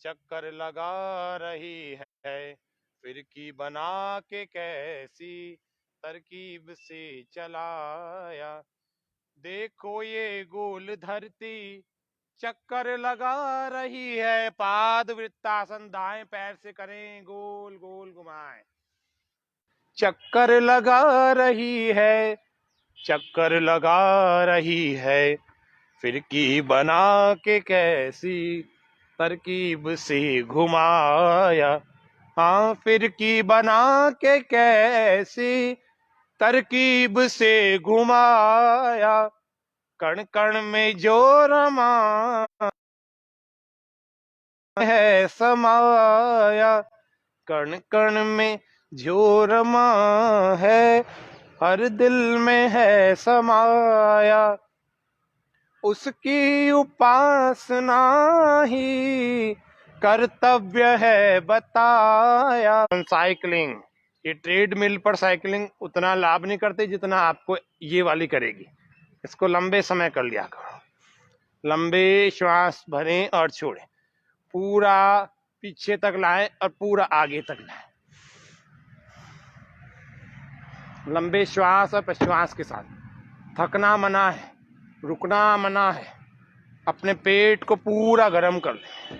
चक्कर लगा रही है, फिरकी बना के कैसी तरकीब से चलाया। देखो ये गोल धरती चक्कर लगा रही है। पाद वृत्तासन दाएं पैर से करें, गोल गोल घुमाएं। चक्कर लगा रही है, चक्कर लगा रही है, फिरकी बना के कैसी तरकीब से घुमाया। हाँ, फिरकी बना के कैसी तरकीब से घुमाया। कण कण में जो रमा है समाया, कण कण में जो रमा है हर दिल में है समाया। उसकी उपासना ही कर्तव्य है बताया। साइकिलिंग, ये ट्रेडमिल पर साइकिलिंग उतना लाभ नहीं करती जितना आपको ये वाली करेगी। इसको लंबे समय कर लिया करो। लंबे श्वास भरें और छोड़ें, पूरा पीछे तक लाएं और पूरा आगे तक लाएं। लंबे श्वास और प्रश्वास के साथ। थकना मना है, रुकना मना है। अपने पेट को पूरा गर्म कर लें।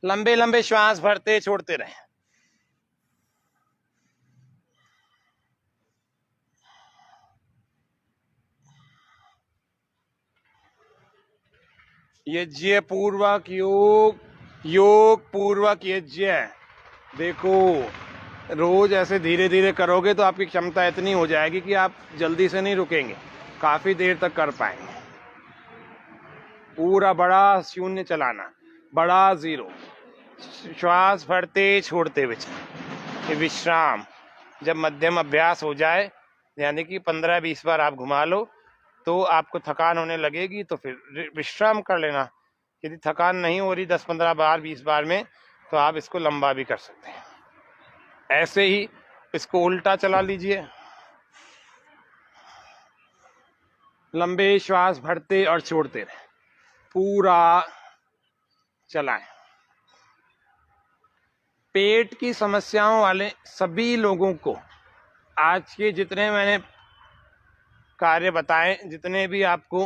लंबे लंबे श्वास भरते छोड़ते रहें। यज्ञ पूर्वक योग, योग पूर्वक यज्ञ। देखो, रोज ऐसे धीरे धीरे करोगे तो आपकी क्षमता इतनी हो जाएगी कि आप जल्दी से नहीं रुकेंगे, काफी देर तक कर पाएंगे। पूरा बड़ा शून्य चलाना, बड़ा जीरो। श्वास भरते छोड़ते हुए चलें। विश्राम, जब मध्यम अभ्यास हो जाए, यानी कि 15-20 बार आप घुमा लो तो आपको थकान होने लगेगी, तो फिर विश्राम कर लेना। यदि थकान नहीं हो रही 10-15 बार 20 बार में, तो आप इसको लंबा भी कर सकते हैं। ऐसे ही इसको उल्टा चला लीजिए। लंबे श्वास भरते और छोड़ते रहे, पूरा चलाएं। पेट की समस्याओं वाले सभी लोगों को आज के जितने मैंने कार्य बताए, जितने भी आपको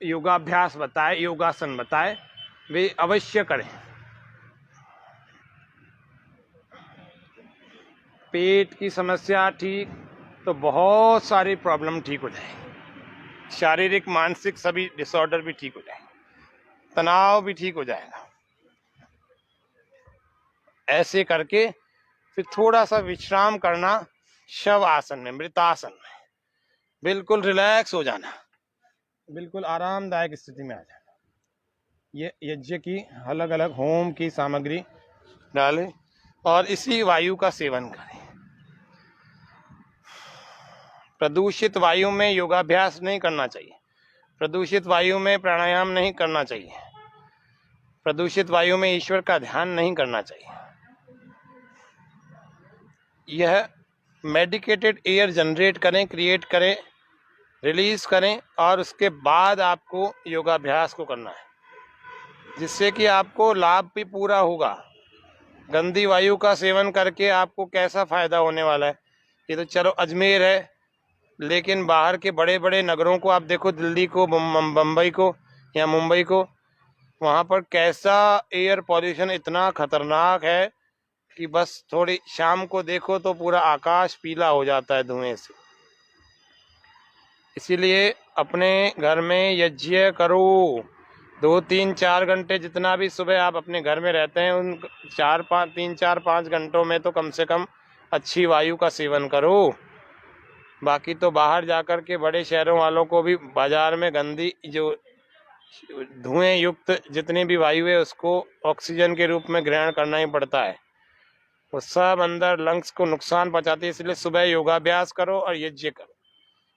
योगाभ्यास बताए, योगासन बताए, वे अवश्य करें। पेट की समस्या ठीक तो बहुत सारी प्रॉब्लम ठीक हो जाएगी। शारीरिक मानसिक सभी डिसऑर्डर भी ठीक हो जाएंगे, तनाव भी ठीक हो जाएगा। ऐसे करके फिर थोड़ा सा विश्राम करना, शव आसन में, मृतासन में बिल्कुल रिलैक्स हो जाना, बिल्कुल आरामदायक स्थिति में आ जाना। ये यज्ञ की अलग अलग होम की सामग्री डालें और इसी वायु का सेवन करें। प्रदूषित वायु में योगाभ्यास नहीं करना चाहिए, प्रदूषित वायु में प्राणायाम नहीं करना चाहिए, प्रदूषित वायु में ईश्वर का ध्यान नहीं करना चाहिए। यह मेडिकेटेड एयर जनरेट करें, क्रिएट करें, रिलीज करें और उसके बाद आपको योगाभ्यास को करना है, जिससे कि आपको लाभ भी पूरा होगा। गंदी वायु का सेवन करके आपको कैसा फायदा होने वाला है? ये तो चलो अजमेर है, लेकिन बाहर के बड़े बड़े नगरों को आप देखो, दिल्ली को, बम्बई को या मुंबई को, वहाँ पर कैसा एयर पॉल्यूशन इतना खतरनाक है कि बस थोड़ी शाम को देखो तो पूरा आकाश पीला हो जाता है धुएं से। इसीलिए अपने घर में यज्ञ करो, 2-3-4 घंटे जितना भी सुबह आप अपने घर में रहते हैं, उन 3-4-5 घंटों में तो कम से कम अच्छी वायु का सेवन करो। बाकी तो बाहर जाकर के बड़े शहरों वालों को भी बाजार में गंदी जो धुएं युक्त जितनी भी वायु है उसको ऑक्सीजन के रूप में ग्रहण करना ही पड़ता है। वो सब अंदर लंग्स को नुकसान पहुंचाती है। इसलिए सुबह योगाभ्यास करो और यज्ञ करो,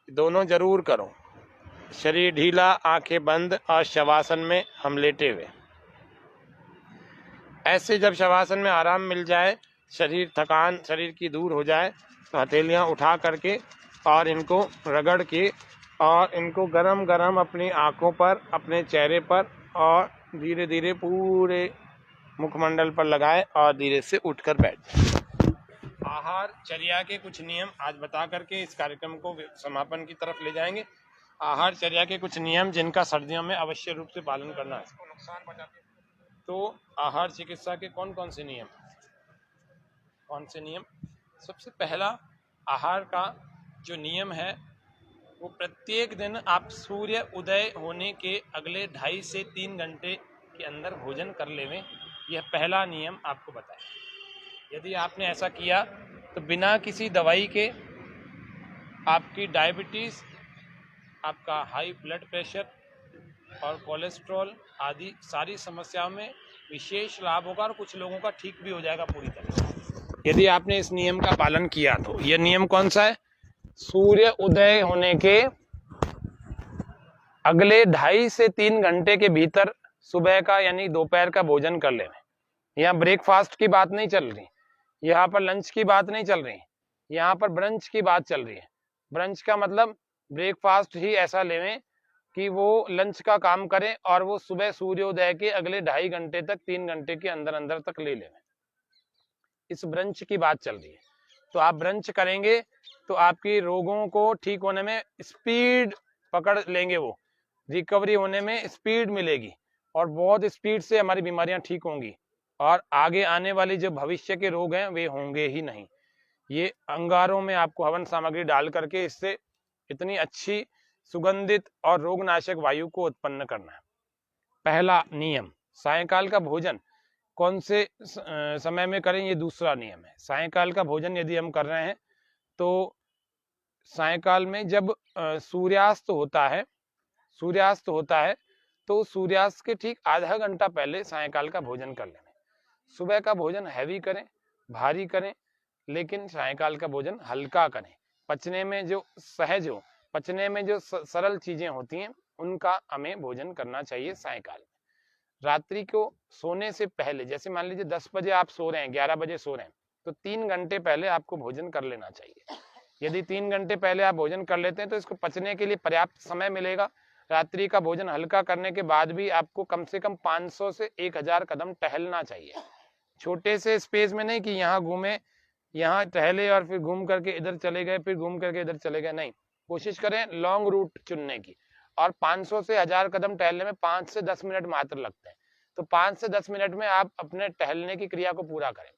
दोनों जरूर करो। शरीर ढीला, आंखें बंद और शवासन में हम लेटे हुए। ऐसे जब शवासन में आराम मिल जाए, थकान शरीर की दूर हो जाए, तो हथेलियां उठा करके और इनको रगड़ के और इनको गरम गरम अपनी आंखों पर, अपने चेहरे पर और धीरे धीरे पूरे मुखमंडल पर लगाए और धीरे से उठकर बैठ जाए। आहार चर्या के कुछ नियम आज बता करके इस कार्यक्रम को समापन की तरफ ले जाएंगे। आहार चर्या के कुछ नियम जिनका सर्दियों में अवश्य रूप से पालन करना है। इसको नुकसान पहुंचाते हैं। तो आहार चिकित्सा के कौन कौन से नियम? सबसे पहला आहार का जो नियम है वो प्रत्येक दिन आप सूर्य उदय होने के अगले 2.5 से 3 घंटे के अंदर भोजन कर लेवें। यह पहला नियम आपको बताया। यदि आपने ऐसा किया तो बिना किसी दवाई के आपकी डायबिटीज़, आपका हाई ब्लड प्रेशर और कोलेस्ट्रॉल आदि सारी समस्याओं में विशेष लाभ होगा और कुछ लोगों का ठीक भी हो जाएगा पूरी तरह, यदि आपने इस नियम का पालन किया तो। यह नियम कौन सा है? सूर्य उदय होने के अगले 2.5 से 3 घंटे के भीतर सुबह का यानी दोपहर का भोजन कर लें। यहाँ ब्रेकफास्ट की बात नहीं चल रही, यहाँ पर लंच की बात नहीं चल रही, यहाँ पर ब्रंच की बात चल रही है। ब्रंच का मतलब ब्रेकफास्ट ही ऐसा लेवें कि वो लंच का काम करें और वो सुबह सूर्योदय के अगले 2.5 घंटे तक, 3 घंटे के अंदर अंदर तक ले लेवें। इस ब्रंच की बात चल रही है। तो आप ब्रंच करेंगे तो आपकी रोगों को ठीक होने में स्पीड पकड़ लेंगे, वो रिकवरी होने में स्पीड मिलेगी और बहुत स्पीड से हमारी बीमारियां ठीक होंगी और आगे आने वाली जो भविष्य के रोग हैं वे होंगे ही नहीं। ये अंगारों में आपको हवन सामग्री डाल करके इससे इतनी अच्छी सुगंधित और रोगनाशक वायु को उत्पन्न करना है। पहला नियम। सायंकाल का भोजन कौन से समय में करें, ये दूसरा नियम है। सायंकाल का भोजन यदि हम कर रहे हैं तो सायंकाल में जब सूर्यास्त होता है तो सूर्यास्त के ठीक आधा घंटा पहले सायंकाल का भोजन कर लें। सुबह का भोजन हैवी करें, भारी करें, लेकिन सायंकाल का भोजन हल्का करें। पचने में जो सहज हो, पचने में जो सरल चीजें होती हैं उनका हमें भोजन करना चाहिए सायंकाल में। रात्रि को सोने से पहले, जैसे मान लीजिए 10 बजे आप सो रहे हैं, 11 बजे सो रहे हैं, तो 3 घंटे पहले आपको भोजन कर लेना चाहिए। यदि 3 घंटे पहले आप भोजन कर लेते हैं तो इसको पचने के लिए पर्याप्त समय मिलेगा। रात्रि का भोजन हल्का करने के बाद भी आपको कम से कम 500 से 1000 कदम टहलना चाहिए। छोटे से स्पेस में नहीं कि यहाँ घूमे, यहाँ टहले और फिर घूम करके इधर चले गए, फिर घूम करके इधर चले गए, नहीं। कोशिश करें लॉन्ग रूट चुनने की। और 500 से 1000 कदम टहलने में 5 से 10 मिनट मात्र लगते हैं। तो 5 से 10 मिनट में आप अपने टहलने की क्रिया को पूरा करें।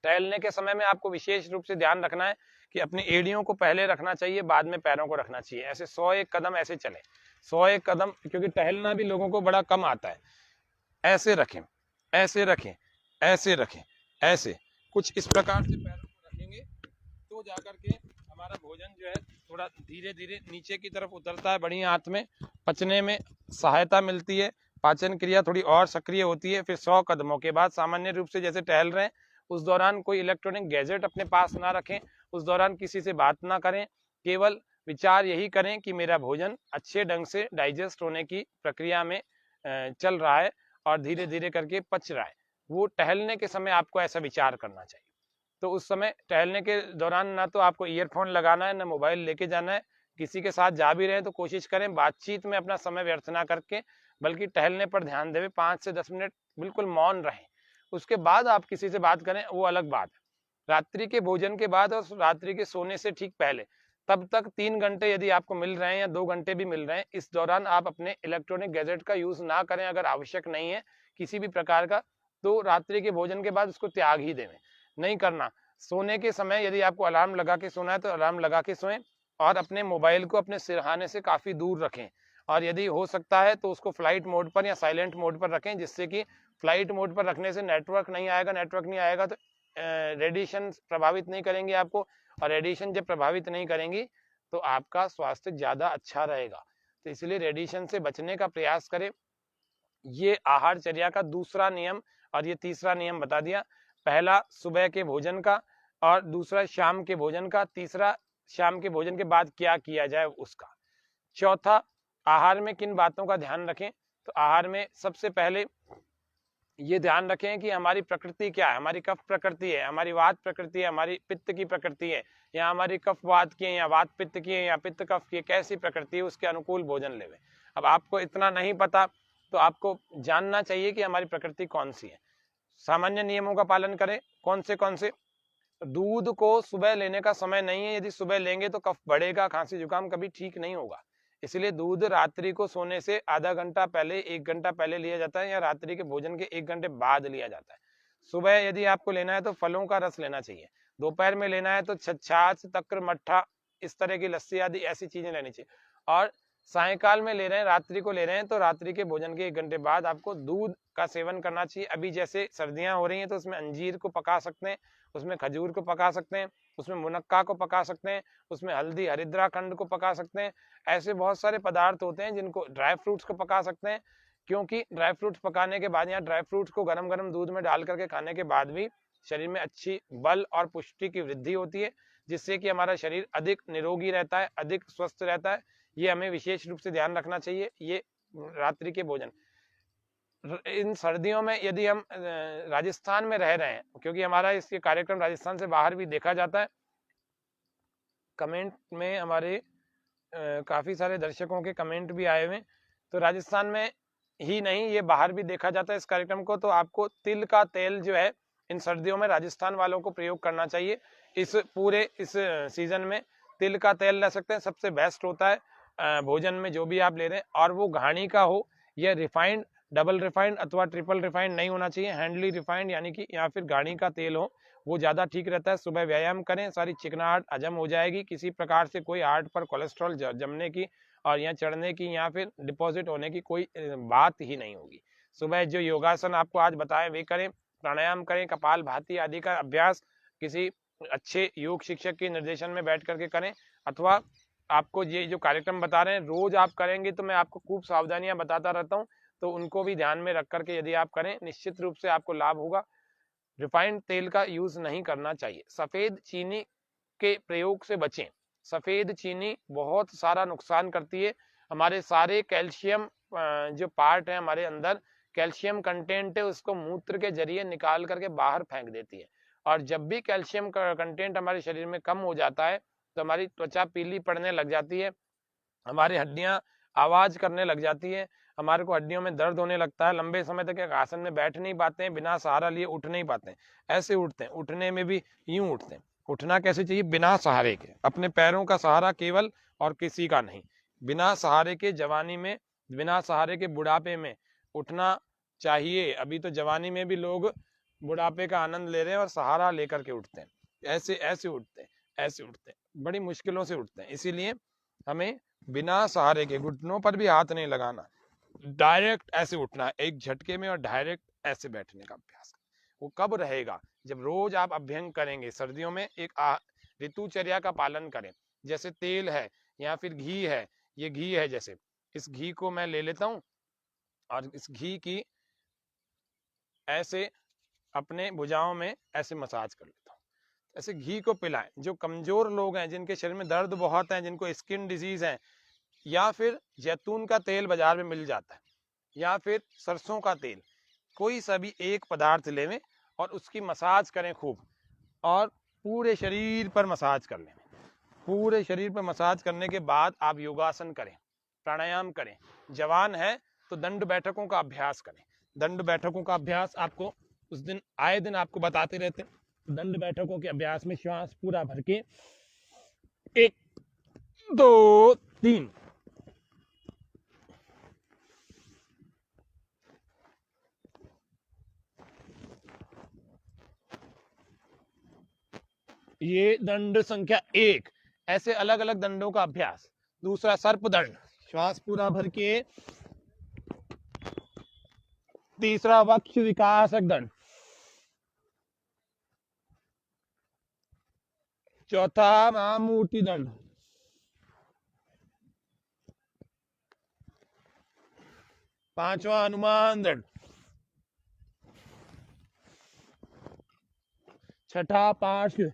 टहलने के समय में आपको विशेष रूप से ध्यान रखना है कि अपनी एड़ियों को पहले रखना चाहिए, बाद में पैरों को रखना चाहिए। ऐसे 101 कदम ऐसे चले, 101 कदम, क्योंकि टहलना भी लोगों को बड़ा कम आता है। ऐसे रखें, ऐसे रखें, ऐसे रखें, ऐसे कुछ इस प्रकार से पैरों को रखेंगे तो जाकर के हमारा भोजन जो है थोड़ा धीरे धीरे नीचे की तरफ उतरता है, बढ़िया हाथ में पचने में सहायता मिलती है, पाचन क्रिया थोड़ी और सक्रिय होती है। फिर 100 कदमों के बाद सामान्य रूप से जैसे टहल रहे हैं उस दौरान कोई इलेक्ट्रॉनिक गैजेट अपने पास ना रखें, उस दौरान किसी से बात ना करें, केवल विचार यही करें कि मेरा भोजन अच्छे ढंग से डाइजेस्ट होने की प्रक्रिया में चल रहा है और धीरे धीरे करके पच रहा है। वो टहलने के समय आपको ऐसा विचार करना चाहिए। तो उस समय टहलने के दौरान ना तो आपको ईयरफोन लगाना है, ना मोबाइल लेके जाना है, किसी के साथ जा भी रहे हैं तो कोशिश करें बातचीत में अपना समय व्यर्थ ना करके, बल्कि टहलने पर ध्यान दें। 5 से 10 मिनट बिल्कुल मौन रहें, उसके बाद आप किसी से बात करें, वो अलग बात है। रात्रि के भोजन के बाद और रात्रि के सोने से ठीक पहले तब तक 3 घंटे यदि आपको मिल रहे हैं या 2 घंटे भी मिल रहे हैं, इस दौरान आप अपने इलेक्ट्रॉनिक गैजेट का यूज ना करें। अगर आवश्यक नहीं है किसी भी प्रकार का, तो रात्रि के भोजन के बाद उसको त्याग ही देवें, नहीं करना। सोने के समय यदि आपको अलार्म लगा के सोना है तो अलार्म लगा के सोएं, और अपने मोबाइल को अपने सिरहाने से काफी दूर रखें, और यदि हो सकता है तो उसको फ्लाइट मोड पर या साइलेंट मोड पर रखें, जिससे कि फ्लाइट मोड पर रखने से नेटवर्क नहीं आएगा तो रेडिएशन प्रभावित नहीं करेंगे आपको, और रेडिएशन जब प्रभावित नहीं करेंगी तो आपका स्वास्थ्य ज्यादा अच्छा रहेगा। तो इसलिए रेडिएशन से बचने का प्रयास करें। ये आहारचर्या का दूसरा नियम, और ये तीसरा नियम बता दिया। पहला सुबह के भोजन का, और दूसरा शाम के भोजन का, तीसरा शाम के भोजन के बाद क्या किया जाए उसका। चौथा, आहार में किन बातों का ध्यान रखें। तो आहार में सबसे पहले ये ध्यान रखें कि हमारी प्रकृति क्या है। हमारी कफ प्रकृति है, हमारी वात प्रकृति है, हमारी पित्त की प्रकृति है, या हमारी कफ वात की है, या वात पित्त की है, या पित्त कफ की है, कैसी प्रकृति है, उसके अनुकूल भोजन लेवे। अब आपको इतना नहीं पता तो आपको जानना चाहिए कि हमारी प्रकृति कौन सी है। सामान्य नियमों का पालन करें। कौन से? दूध को सुबह लेने का समय नहीं है। यदि सुबह लेंगे तो कफ बढ़ेगा, खांसी जुकाम कभी ठीक नहीं होगा। इसलिए दूध रात्रि को सोने से आधा घंटा पहले, 1 घंटा पहले लिया जाता है, या रात्रि के भोजन के 1 घंटे बाद लिया जाता है। सुबह यदि आपको लेना है तो फलों का रस लेना चाहिए। दोपहर में लेना है तो छाछ, तक्र, मट्ठा, इस तरह की लस्सी आदि ऐसी चीजें लेनी चाहिए। और सायकाल में ले रहे हैं, रात्रि को ले रहे हैं, तो रात्रि के भोजन के 1 घंटे बाद आपको दूध का सेवन करना चाहिए। अभी जैसे सर्दियां हो रही हैं तो उसमें अंजीर को पका सकते हैं, उसमें खजूर को पका सकते हैं, उसमें मुनक्का को पका सकते हैं, उसमें हल्दी हरिद्रा खंड को पका सकते हैं। ऐसे बहुत सारे पदार्थ होते हैं जिनको, ड्राई फ्रूट्स को पका सकते हैं, क्योंकि ड्राई फ्रूट्स पकाने के बाद या ड्राई फ्रूट्स को गरम गरम दूध में डाल करके खाने के बाद भी शरीर में अच्छी बल और पुष्टि की वृद्धि होती है, जिससे कि हमारा शरीर अधिक निरोगी रहता है, अधिक स्वस्थ रहता है। ये हमें विशेष रूप से ध्यान रखना चाहिए। ये रात्रि के भोजन। इन सर्दियों में यदि हम राजस्थान में रह रहे हैं, क्योंकि हमारा इसके कार्यक्रम राजस्थान से बाहर भी देखा जाता है, कमेंट में हमारे काफी सारे दर्शकों के कमेंट भी आए हुए। तो राजस्थान में ही नहीं, ये बाहर भी देखा जाता है इस कार्यक्रम को। तो आपको तिल का तेल जो है इन सर्दियों में राजस्थान वालों को प्रयोग करना चाहिए। इस पूरे इस सीजन में तिल का तेल ले सकते हैं, सबसे बेस्ट होता है भोजन में जो भी आप ले रहे हैं। और वो घानी का हो, या रिफाइंड, डबल रिफाइंड अथवा ट्रिपल रिफाइंड नहीं होना चाहिए। हैंडली रिफाइंड यानी कि, या फिर घानी का तेल हो, वो ज्यादा ठीक रहता है। सुबह व्यायाम करें, सारी चिकनाहट हजम हो जाएगी, किसी प्रकार से कोई हार्ट पर कोलेस्ट्रॉल जमने की और यहाँ चढ़ने की या फिर डिपॉजिट होने की कोई बात ही नहीं होगी। सुबह जो योगासन आपको आज बताए वे करें, प्राणायाम करें, कपाल भाती आदि का अभ्यास किसी अच्छे योग शिक्षक के निर्देशन में बैठ करके करें, अथवा आपको ये जो कार्यक्रम बता रहे हैं रोज आप करेंगे तो मैं आपको खूब सावधानियां बताता रहता हूँ, तो उनको भी ध्यान में रख करके यदि आप करें, निश्चित रूप से आपको लाभ होगा। रिफाइंड तेल का यूज नहीं करना चाहिए। सफेद चीनी के प्रयोग से बचें। सफेद चीनी बहुत सारा नुकसान करती है। हमारे सारे कैल्शियम जो पार्ट है हमारे अंदर, कैल्शियम कंटेंट है, उसको मूत्र के जरिए निकाल करके बाहर फेंक देती है। और जब भी कैल्शियम कंटेंट हमारे शरीर में कम हो जाता है तो हमारी त्वचा पीली पड़ने लग जाती है, हमारी हड्डियां आवाज करने लग जाती है, हमारे को हड्डियों में दर्द होने लगता है, लंबे समय तक एक आसन में बैठ नहीं पाते हैं, बिना सहारा लिए उठ नहीं पाते हैं। ऐसे उठते हैं, उठने में भी यूं उठते हैं। उठना कैसे चाहिए? बिना सहारे के, अपने पैरों का सहारा केवल और किसी का नहीं। बिना सहारे के जवानी में, बिना सहारे के बुढ़ापे में उठना चाहिए। अभी तो जवानी में भी लोग बुढ़ापे का आनंद ले रहे हैं और सहारा लेकर के उठते हैं। ऐसे ऐसे उठते हैं, ऐसे उठते हैं, बड़ी मुश्किलों से उठते हैं। इसीलिए हमें बिना सहारे के, घुटनों पर भी हाथ नहीं लगाना, डायरेक्ट ऐसे उठना, एक झटके में, और डायरेक्ट ऐसे बैठने का अभ्यास। वो कब रहेगा? जब रोज आप अभ्यंग करेंगे। सर्दियों में एक ऋतुचर्या का पालन करें। जैसे तेल है या फिर घी है, ये घी है, जैसे इस घी को मैं ले लेता हूं और इस घी की ऐसे अपने भुजाओं में ऐसे मसाज कर लेता हूँ। ऐसे घी को पिलाएं। जो कमजोर लोग हैं, जिनके शरीर में दर्द बहुत है, जिनको स्किन डिजीज है, या फिर जैतून का तेल बाजार में मिल जाता है, या फिर सरसों का तेल, कोई सा भी एक पदार्थ लेवें और उसकी मसाज करें खूब, और पूरे शरीर पर मसाज कर लें। पूरे शरीर पर मसाज करने के बाद आप योगासन करें, प्राणायाम करें। जवान है तो दंड बैठकों का अभ्यास करें। दंड बैठकों का अभ्यास आपको उस दिन आए दिन आपको बताते रहते हैं। दंड बैठकों के अभ्यास में श्वास पूरा भर के 1 2 3 ये दंड संख्या 1। ऐसे अलग अलग दंडों का अभ्यास। दूसरा सर्प दंड, श्वास पूरा भर के। तीसरा वक्ष विकासक दंड। चौथा महामूर्ति दंड। पांचवा हनुमान दंड। छठा पार्श्व।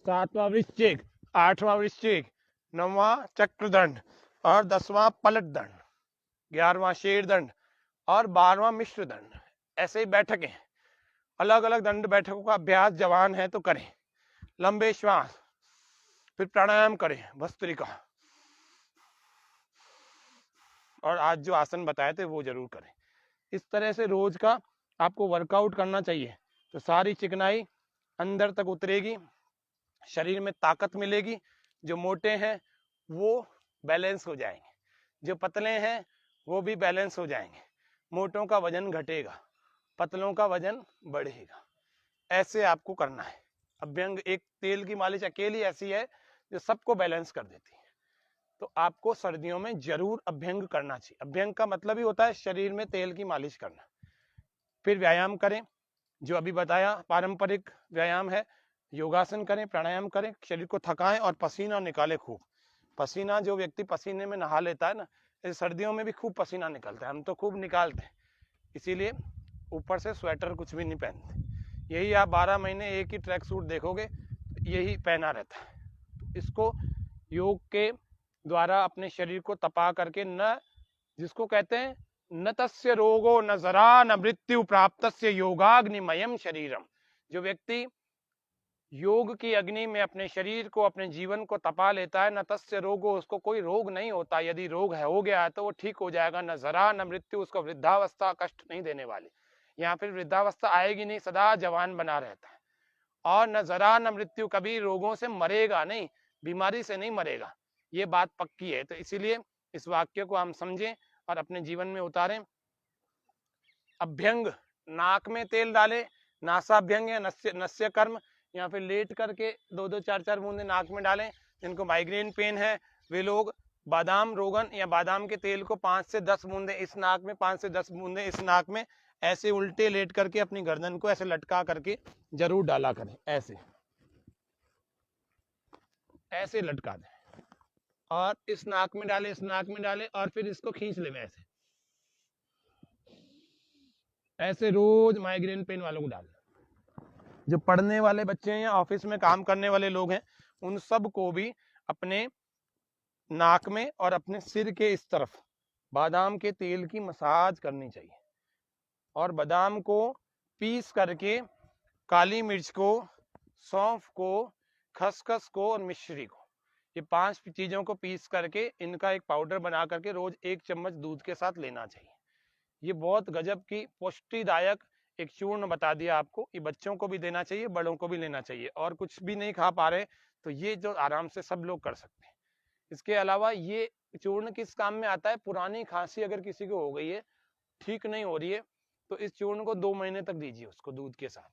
सातवां वृश्चिक। आठवां वृश्चिक। नौवां चक्र दंड और 10वां पलट दंड। 11वां शेर दंड और 12वां मिश्र दंड। ऐसे ही बैठकें, अलग अलग दंड बैठकों का अभ्यास जवान है तो करें। लंबे श्वास, फिर प्राणायाम करें भस्त्रिका, और आज जो आसन बताए थे वो जरूर करें। इस तरह से रोज का आपको वर्कआउट करना चाहिए तो सारी चिकनाई अंदर तक उतरेगी, शरीर में ताकत मिलेगी। जो मोटे हैं वो बैलेंस हो जाएंगे, जो पतले हैं वो भी बैलेंस हो जाएंगे। मोटों का वजन घटेगा, पतलों का वजन बढ़ेगा। ऐसे आपको करना है। अभ्यंग एक तेल की मालिश अकेली ऐसी है जो सबको बैलेंस कर देती है। तो आपको सर्दियों में जरूर अभ्यंग करना चाहिए। अभ्यंग का मतलब ही होता है शरीर में तेल की मालिश करना। फिर व्यायाम करें, जो अभी बताया पारंपरिक व्यायाम है। योगासन करें, प्राणायाम करें, शरीर को थकाएं और पसीना निकाले खूब। पसीना, जो व्यक्ति पसीने में नहा लेता है ना, इस सर्दियों में भी खूब पसीना निकलता है। हम तो खूब निकालते हैं, इसीलिए ऊपर से स्वेटर कुछ भी नहीं पहनते। यही आप 12 महीने एक ही ट्रैक सूट देखोगे, यही पहना रहता है। इसको योग के द्वारा अपने शरीर को तपा करके, न जिसको कहते हैं न तस्य रोगो न जरा न मृत्यु प्राप्तस्य योगाग्निमयम शरीरम। जो व्यक्ति योग की अग्नि में अपने शरीर को, अपने जीवन को तपा लेता है, न तस्य रोगो, उसको कोई रोग नहीं होता। यदि रोग हो गया है तो वो ठीक हो जाएगा। न जरा न मृत्यु, उसको वृद्धावस्था कष्ट नहीं देने वाली, या फिर वृद्धावस्था आएगी नहीं, सदा जवान बना रहता है। और न जरा न मृत्यु, कभी रोगों से मरेगा नहीं, बीमारी से नहीं मरेगा। ये बात पक्की है। तो इसीलिए इस वाक्य को हम समझें और अपने जीवन में उतारें। अभ्यंग, नाक में तेल डाले, नासाभ्यंग या नस्य कर्म, या फिर लेट करके 2-2 4-4 बूंदे नाक में डालें। जिनको माइग्रेन पेन है वे लोग बादाम रोगन या बादाम के तेल को 5 से 10 बूंदे इस नाक में, 5 से 10 बूंदे इस नाक में, ऐसे उल्टे लेट करके अपनी गर्दन को ऐसे लटका करके जरूर डाला करें। ऐसे ऐसे लटका दें और इस नाक में डाले, इस नाक में डाले और फिर इसको खींच ले। ऐसे ऐसे रोज माइग्रेन पेन वालों को डाल। जो पढ़ने वाले बच्चे हैं या ऑफिस में काम करने वाले लोग हैं, उन सब को भी अपने नाक में और अपने सिर के इस तरफ बादाम के तेल की मसाज करनी चाहिए। और बादाम को पीस करके, काली मिर्च को, सौंफ को, खसखस को और मिश्री को, ये 5 चीजों को पीस करके इनका एक पाउडर बना करके रोज 1 चम्मच दूध के साथ लेना चाहिए। ये बहुत गजब की पुष्टिदायक एक चूर्ण बता दिया आपको। ये बच्चों को भी देना चाहिए, बड़ों को भी लेना चाहिए। और कुछ भी नहीं खा पा रहे तो ये जो आराम से सब लोग कर सकते हैं। इसके अलावा ये चूर्ण किस काम में आता है? पुरानी खांसी अगर किसी को हो गई है, ठीक नहीं हो रही है, तो इस चूर्ण को 2 महीने तक दीजिए उसको दूध के साथ।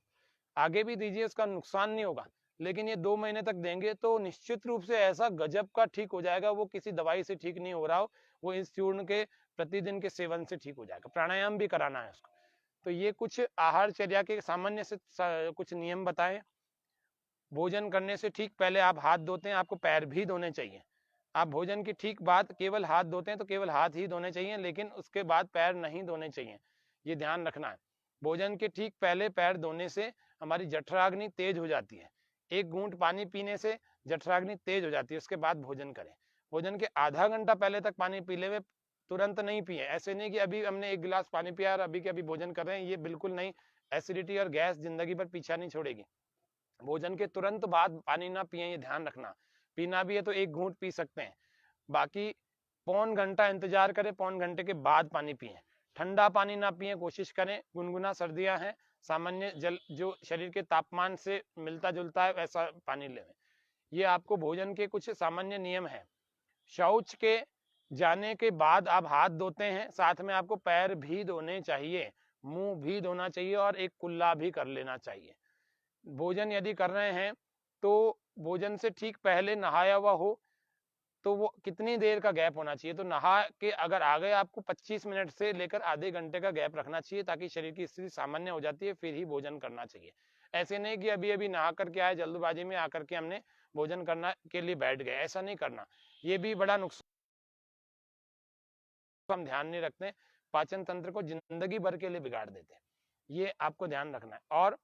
आगे भी दीजिए, उसका नुकसान नहीं होगा, लेकिन ये 2 महीने तक देंगे तो निश्चित रूप से ऐसा गजब का ठीक हो जाएगा। वो किसी दवाई से ठीक नहीं हो रहा हो, वो इस चूर्ण के प्रतिदिन के सेवन से ठीक हो जाएगा। प्राणायाम भी कराना है उसको। तो ये कुछ आहारचर्या के सामान्य से कुछ नियम बताएं। भोजन करने से ठीक पहले आप हाथ धोते हैं, आपको पैर भी धोने चाहिए। आप भोजन की ठीक बाद केवल हाथ धोते हैं तो केवल हाथ ही धोने चाहिए, लेकिन उसके बाद पैर नहीं धोने चाहिए, ये ध्यान रखना है। भोजन के ठीक पहले पैर धोने से हमारी जठराग्नि तेज हो जाती है। 1 घूंट पानी पीने से जठराग्नि तेज हो जाती है। उसके बाद भोजन करें। भोजन के आधा घंटा पहले तक पानी पी ले, तुरंत नहीं पिए। ऐसे नहीं कि अभी हमने 1 गिलास पानी पिया और अभी के अभी भोजन कर रहे हैं, ये बिल्कुल नहीं। एसिडिटी और गैस जिंदगी भर पीछा नहीं छोड़ेगी। भोजन के तुरंत बाद पानी ना पिए, ये ध्यान रखना। पीना भी है तो 1 घूंट पी सकते हैं, बाकी पौन घंटा इंतजार करें, पौन घंटे के बाद पानी पिएं। ठंडा पानी ना पिएं, कोशिश करें गुनगुना सर्दियां हैं, सामान्य जल जो शरीर के तापमान से मिलता जुलता है वैसा पानी लें। ये आपको भोजन के कुछ सामान्य नियम हैं। शौच के जाने के बाद आप हाथ धोते हैं, साथ में आपको पैर भी धोने चाहिए, मुंह भी धोना चाहिए और एक कुल्ला भी कर लेना चाहिए। भोजन यदि कर रहे हैं तो भोजन से ठीक पहले नहाया हुआ हो तो वो कितनी देर का गैप होना चाहिए, तो नहा के अगर आ गए आपको 25 मिनट से लेकर आधे घंटे का गैप रखना चाहिए, ताकि शरीर की स्थिति सामान्य हो जाती है, फिर ही भोजन करना चाहिए। ऐसे नहीं कि अभी अभी नहा करके आए, जल्दबाजी में आकर के हमने भोजन करना के लिए बैठ गए, ऐसा नहीं करना। ये भी बड़ा नुकसान, हम ध्यान नहीं रखते, पाचन तंत्र को जिंदगी भर के लिए बिगाड़ देते हैं, ये आपको ध्यान रखना है। और